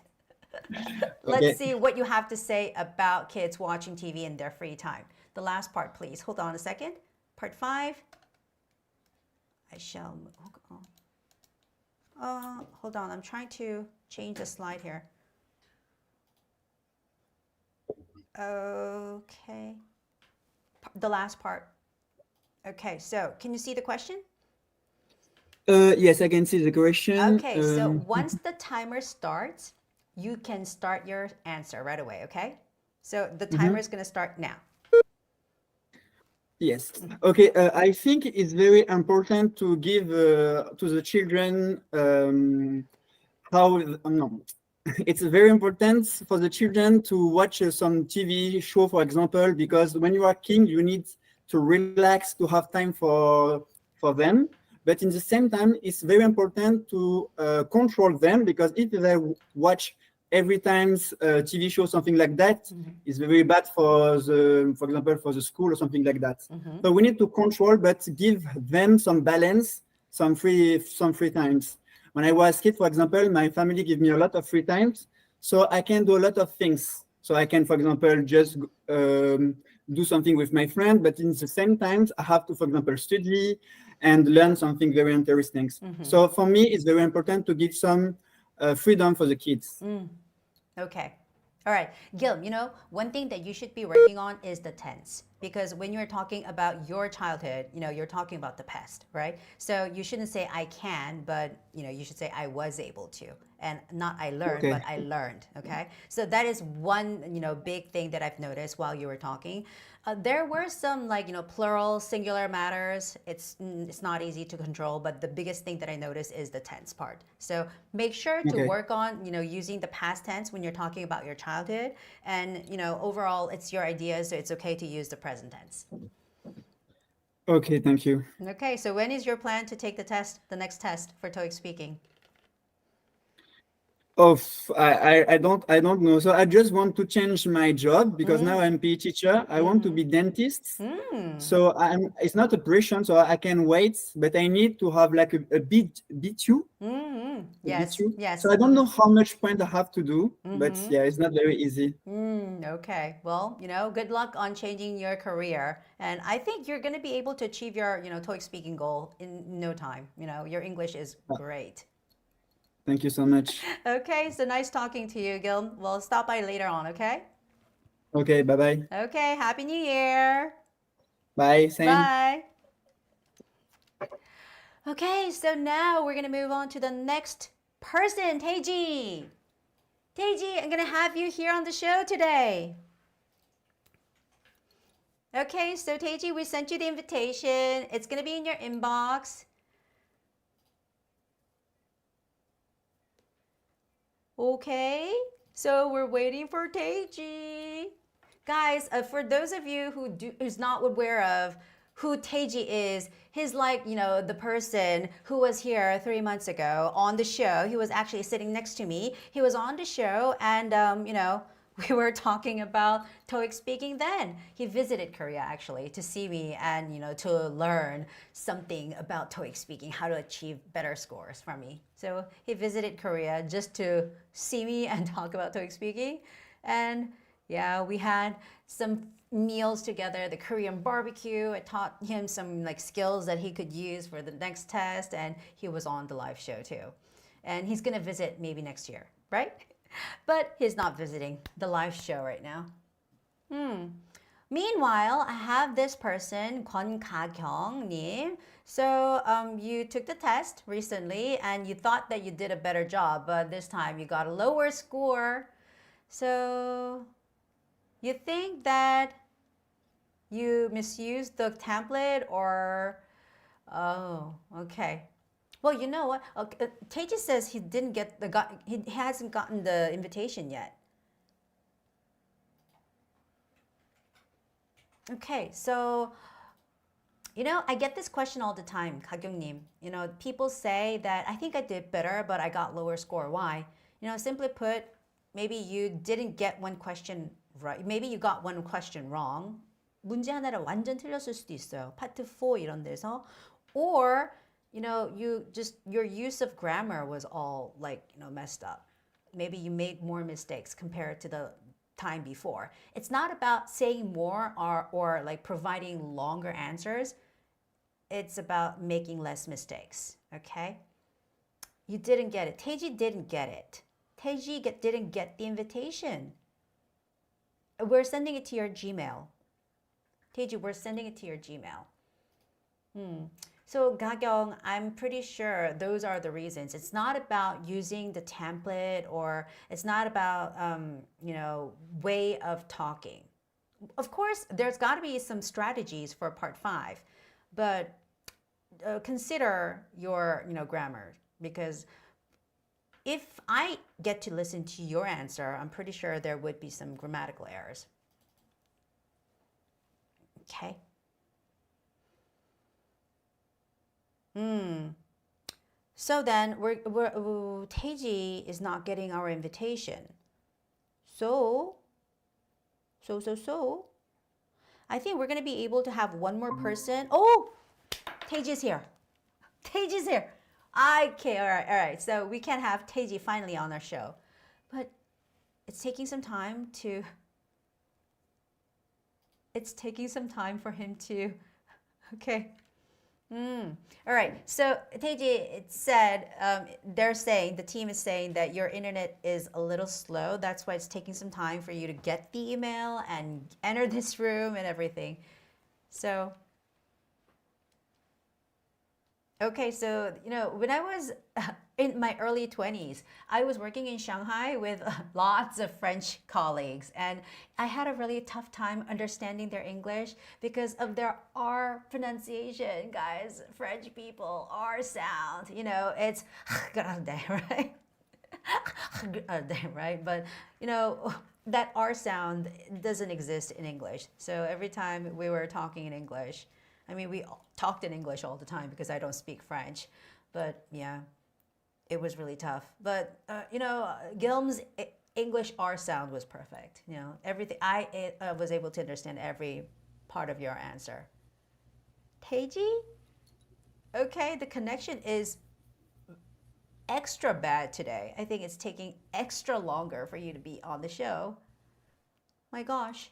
Okay. Let's see what you have to say about kids watching TV in their free time. The last part, please. Hold on a second. Part 5. I shall. Hold on. I'm trying to change the slide here. Okay. The last part. Okay, so can you see the question? Yes, I can see the question. Okay, so once the timer starts, you can start your answer right away, okay? So the timer is going to start now. Yes. Okay. I think it's very important to give to the children no. It's very important for the children to watch some TV show, for example, because when you are king, you need to relax, to have time for them. But in the same time, it's very important to control them, because if they watch every time's TV show, something like that, is very bad for example, for the school or something like that. So we need to control, but give them some balance, some free times. When I was a kid, for example, my family gave me a lot of free times, so I can do a lot of things. So I can, for example, just do something with my friend, but in the same time, I have to, for example, study and learn something very interesting. So for me, it's very important to give some freedom for the kids. Okay. All right. Gil, one thing that you should be working on is the tense. Because when you're talking about your childhood, you're talking about the past, right? So you shouldn't say I can, but you should say I was able to. And not I learned, but I learned, okay? So that is one, big thing that I've noticed while you were talking. There were some plural, singular matters. It's not easy to control, but the biggest thing that I noticed is the tense part. So make sure to work on, using the past tense when you're talking about your childhood. And, overall, it's your idea, so it's okay to use the present tense. Okay, thank you. Okay, so when is your plan to take the next test for TOEIC speaking? Oh, I don't know. So I just want to change my job, because now I'm PE teacher. I want to be dentist. So it's not a pressure, so I can wait, but I need to have like a B2. Yes, B2. yes. So I don't know how much point I have to do, but yeah, it's not very easy. Okay. Well, good luck on changing your career. And I think you're going to be able to achieve your, TOEIC speaking goal in no time. Your English is great. Thank you so much. Okay, so nice talking to you, Gil. We'll stop by later on, okay? Okay, bye-bye. Okay, Happy New Year. Bye, same. Bye. Okay, so now we're going to move on to the next person, Taeji. Taeji, I'm going to have you here on the show today. Okay, so Taeji, we sent you the invitation. It's going to be in your inbox. Okay, so we're waiting for Taeji. Guys, for those of you who's not aware of who Taeji is, he's like, the person who was here 3 months ago on the show. He was actually sitting next to me. He was on the show, and, we were talking about TOEIC speaking then. He visited Korea actually to see me and, to learn something about TOEIC speaking, how to achieve better scores from me. So he visited Korea just to see me and talk about TOEIC speaking. And yeah, we had some meals together, the Korean barbecue. I taught him some skills that he could use for the next test, and he was on the live show too. And he's gonna visit maybe next year, right? But he's not visiting the live show right now. Meanwhile, I have this person, Kwon Ka-kyung 님. So you took the test recently and you thought that you did a better job, but this time you got a lower score. So You think that you misused the template or, oh, okay. Well, you know what? Okay, Teji says he didn't get he hasn't gotten the invitation yet. Okay, so I get this question all the time, 가경님. People say that I think I did better, but I got lower score. Why? Simply put, maybe you didn't get one question right. Maybe you got one question wrong. 문제 하나를 완전 틀렸을 수도 있어요. 파트 4 이런 데서. Or, your use of grammar was all messed up. Maybe you made more mistakes compared to the time before. It's not about saying more or providing longer answers. It's about making less mistakes, okay? You didn't get it. Taeji didn't get it. Taeji didn't get the invitation. We're sending it to your Gmail. Taeji, we're sending it to your Gmail. So Gagyong, I'm pretty sure those are the reasons. It's not about using the template or it's not about, way of talking. Of course, there's got to be some strategies for part 5, but consider your, grammar, because if I get to listen to your answer, I'm pretty sure there would be some grammatical errors. Okay. So then Taeji is not getting our invitation. So I think we're going to be able to have one more person. Oh, Taeji's here. Taeji's here. Okay, all right. So we can have Taeji finally on our show. But it's taking some time for him to, okay. All right. So Taeji, it said the team is saying that your internet is a little slow. That's why it's taking some time for you to get the email and enter this room and everything. So, okay. So, when I was in my early 20s, I was working in Shanghai with lots of French colleagues, and I had a really tough time understanding their English because of their R pronunciation, guys. French people, R sound, it's right? Right? But, that R sound doesn't exist in English. So every time we were talking in English, I mean, we talked in English all the time because I don't speak French, but yeah. It was really tough, but Gilm's English R sound was perfect. Everything I was able to understand every part of your answer. Taeji, okay, the connection is extra bad today. I think it's taking extra longer for you to be on the show. My gosh.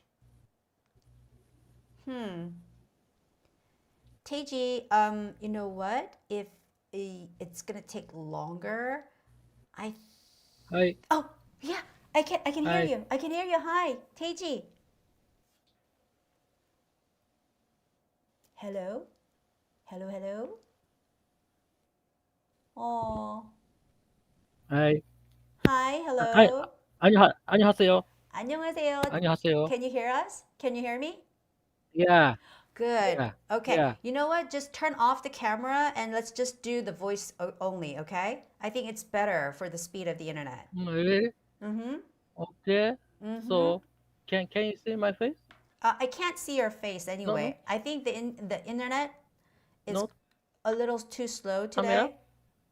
Taeji, you know what? If it's gonna take longer, Hi. Oh, yeah, I can hear Hi. you. I can hear you. Hi, Taeji. Hello? Hello? Oh, Hi. hi, Hi. hello. 안녕하세요. 안녕하세요. 안녕하세요. Can you hear us? Can you hear me? Yeah. Good. Yeah. Okay. Yeah. You know what? Just turn off the camera and let's just do the voice only, okay? I think it's better for the speed of the internet. Really? Mm-hmm. Okay. Mm-hmm. So, can you see my face? I can't see your face No. anyway. I think the internet is No. a little too slow Camera? today.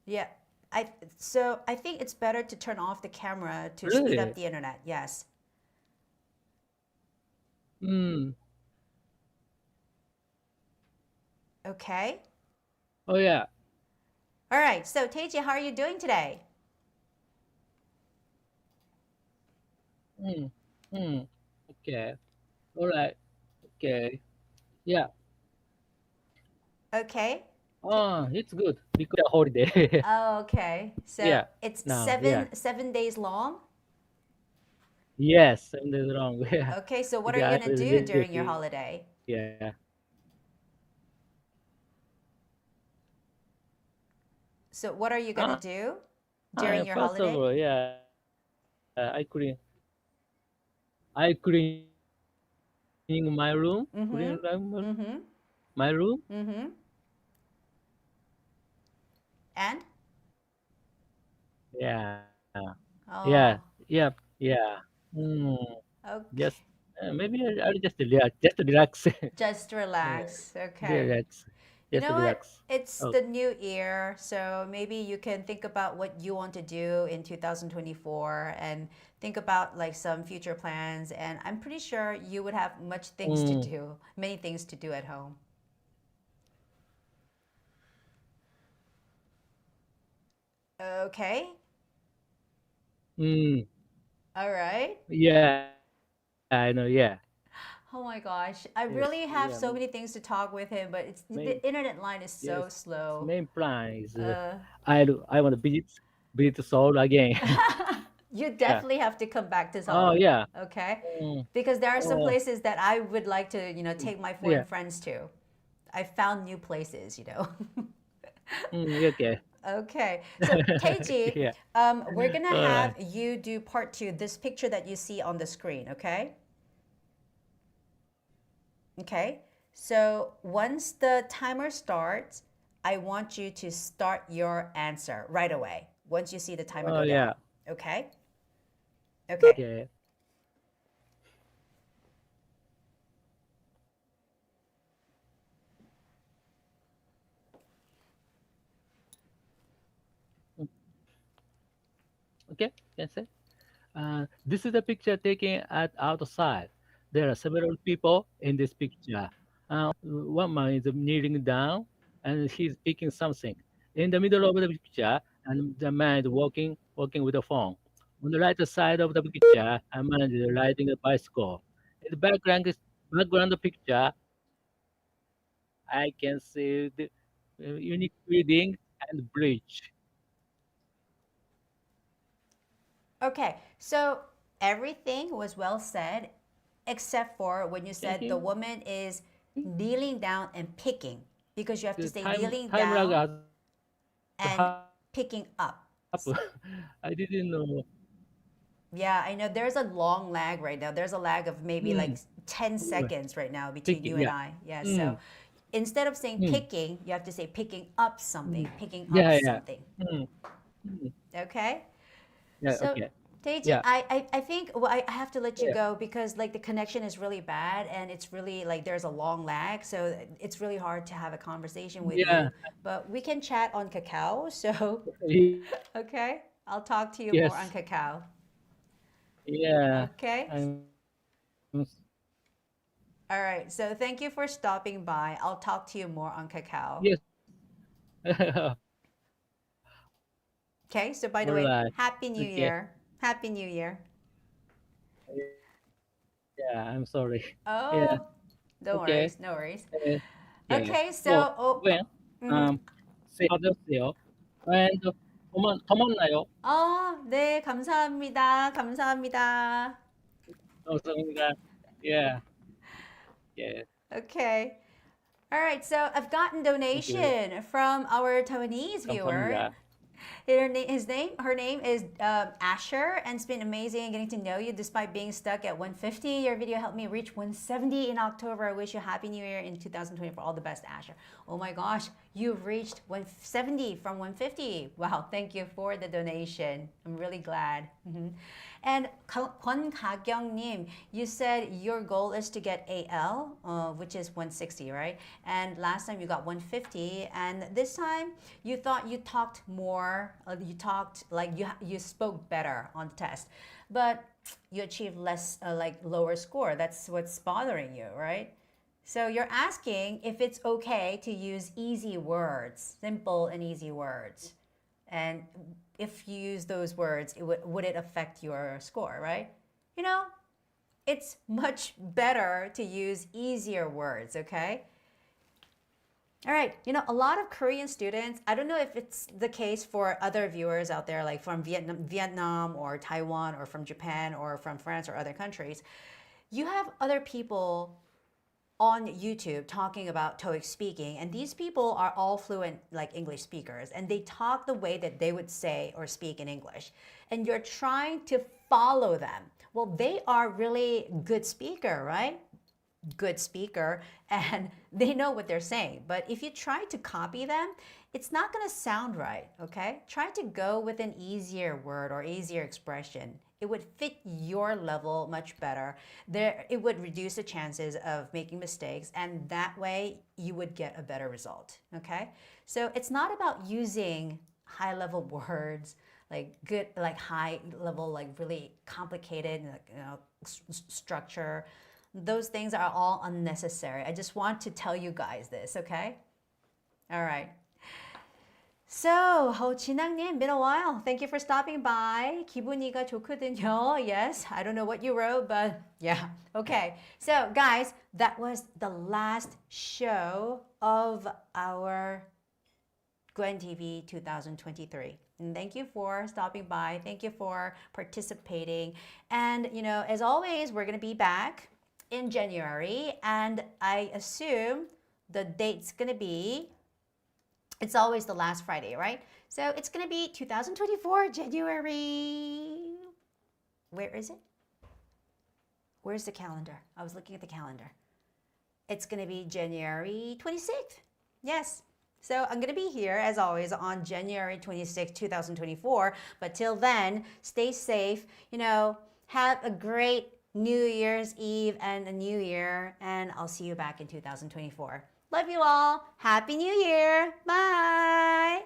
Yeah. So I think it's better to turn off the camera to speed up Really? the internet. Yes. Okay. Oh yeah. All right. So Taeji, how are you doing today? Okay. All right. Okay. Yeah. Okay. It's good because of holiday. Oh, okay. So Yeah. it's Now, seven days long. Yes, something's wrong. Yeah. Okay. So what are Yeah, you gonna do during your busy. holiday? Yeah. So what are you gonna do during your First of holiday? all, yeah, I clean In my room, Mm-hmm. my room. Mm-hmm. And? Yeah, yeah, Oh, yep, yeah. Mm, okay. just maybe I'll just relax, Just relax. Okay. relax, You just know what? relax. It's Oh, the new year, so maybe you can think about what you want to do in 2024 and think about like some future plans. And I'm pretty sure you would have much things to mm, do, many things to do at home. Okay. mm, All right. yeah, I know. Yeah, Oh my gosh. I yes, really have yeah. so many things to talk with him, but it's Main the internet line is yes, so slow. main plan is Uh, I want to visit Seoul again. you Yeah. definitely have to come back to Oh Seoul. yeah. Okay? Mm, Because there are some oh places that I would like to, take my foreign yeah. friends to. I found new places. Okay. Okay. So, Teiji, Yeah. we're going to All have right. you do part two, this picture that you see on the screen, okay? Okay. So, once the timer starts, I want you to start your answer right away. Once you see the timer Oh go yeah. down. Okay? Okay. Okay. Okay. Can say. This is a picture taken at outside. There are several people in this picture. One man is kneeling down and he's picking something. In the middle of the picture, and the man is walking with a phone. On the right side of the picture, a man is riding a bicycle. In the background of the picture, I can see the unique building and bridge. Okay. So, everything was well said except for when you Thank said the you. woman is kneeling down and picking because you have to The say time kneeling time lag down has and happened. picking up. I didn't know. Yeah, I know there's a long lag right now. There's a lag of maybe like Mm, 10 mm, seconds right now between you Picking, and yeah. I. Yeah, so Mm, instead of saying mm, picking, you have to say picking up something, mm. picking up Yeah, yeah. something. Mm, mm. Okay? Yeah, So, okay. Teiji, Yeah, I think well, I have to let you yeah, go because like the connection is really bad and it's really like there's a long lag. So it's really hard to have a conversation with yeah, you. But we can chat on Kakao. So, ye- okay, I'll talk to you more on yes, Kakao. yeah. Okay? I'm, All right. So thank you for stopping by. I'll talk to you more on Kakao. yes. Okay. So by the All way, right. Happy New Okay. Year. Happy New Year. Yeah, I'm sorry. Yeah, Oh, no okay. worries. No worries. Uh, okay. Okay. So, So, oh, when, mhm. say 받으세요. And, 더 만나요. 네. 감사합니다. 감사합니다. 감사합니다. Yeah, yeah. Okay. All right. So I've gotten Thank you. donation from our Taiwanese viewer. 감사합니다. Her name is Asher, and it's been amazing getting to know you despite being stuck at 150. Your video helped me reach 170 in October. I wish you a happy new year in 2024. All the best, Asher. Oh my gosh, you've reached 170 from 150. Wow, thank you for the donation. I'm really glad. And Kwon Ka-kyung-nim, you said your goal is to get AL, which is 160, right? And last time you got 150, and this time you thought you talked more, you talked like you spoke better on the test, but you achieved less, like lower score. That's what's bothering you, right? So you're asking if it's okay to use easy words, simple and easy words. And if you use those words, would it affect your score, right? You know, it's much better to use easier words, okay? All right, a lot of Korean students, I don't know if it's the case for other viewers out there, like from Vietnam or Taiwan or from Japan or from France or other countries. You have other people on YouTube talking about TOEIC speaking, and these people are all fluent like English speakers, and they talk the way that they would say or speak in English, and you're trying to follow them. Well, they are really good speaker, right? good speaker and they know what they're saying. But if you try to copy them, it's not going to sound right, okay? Try to go with an easier word or easier expression. It would fit your level much better. It would reduce the chances of making mistakes, and that way you would get a better result, okay? So it's not about using high-level words, like good, like high-level, like really complicated, structure. Those things are all unnecessary. I just want to tell you guys this, okay? All right. So, 진학님, been a while. Thank you for stopping by. 기분이가 좋거든요. Yes, I don't know what you wrote, but yeah. Okay. So, guys, that was the last show of our Gwen TV 2023. And thank you for stopping by. Thank you for participating. And, as always, we're going to be back in January. And I assume the date's going to be, it's always the last Friday, right? So it's going to be 2024, January. Where is it? Where's the calendar? I was looking at the calendar. It's going to be January 26th. Yes. So I'm going to be here, as always, on January 26th, 2024. But till then, stay safe. Have a great New Year's Eve and a new year. And I'll see you back in 2024. Love you all. Happy New Year. Bye.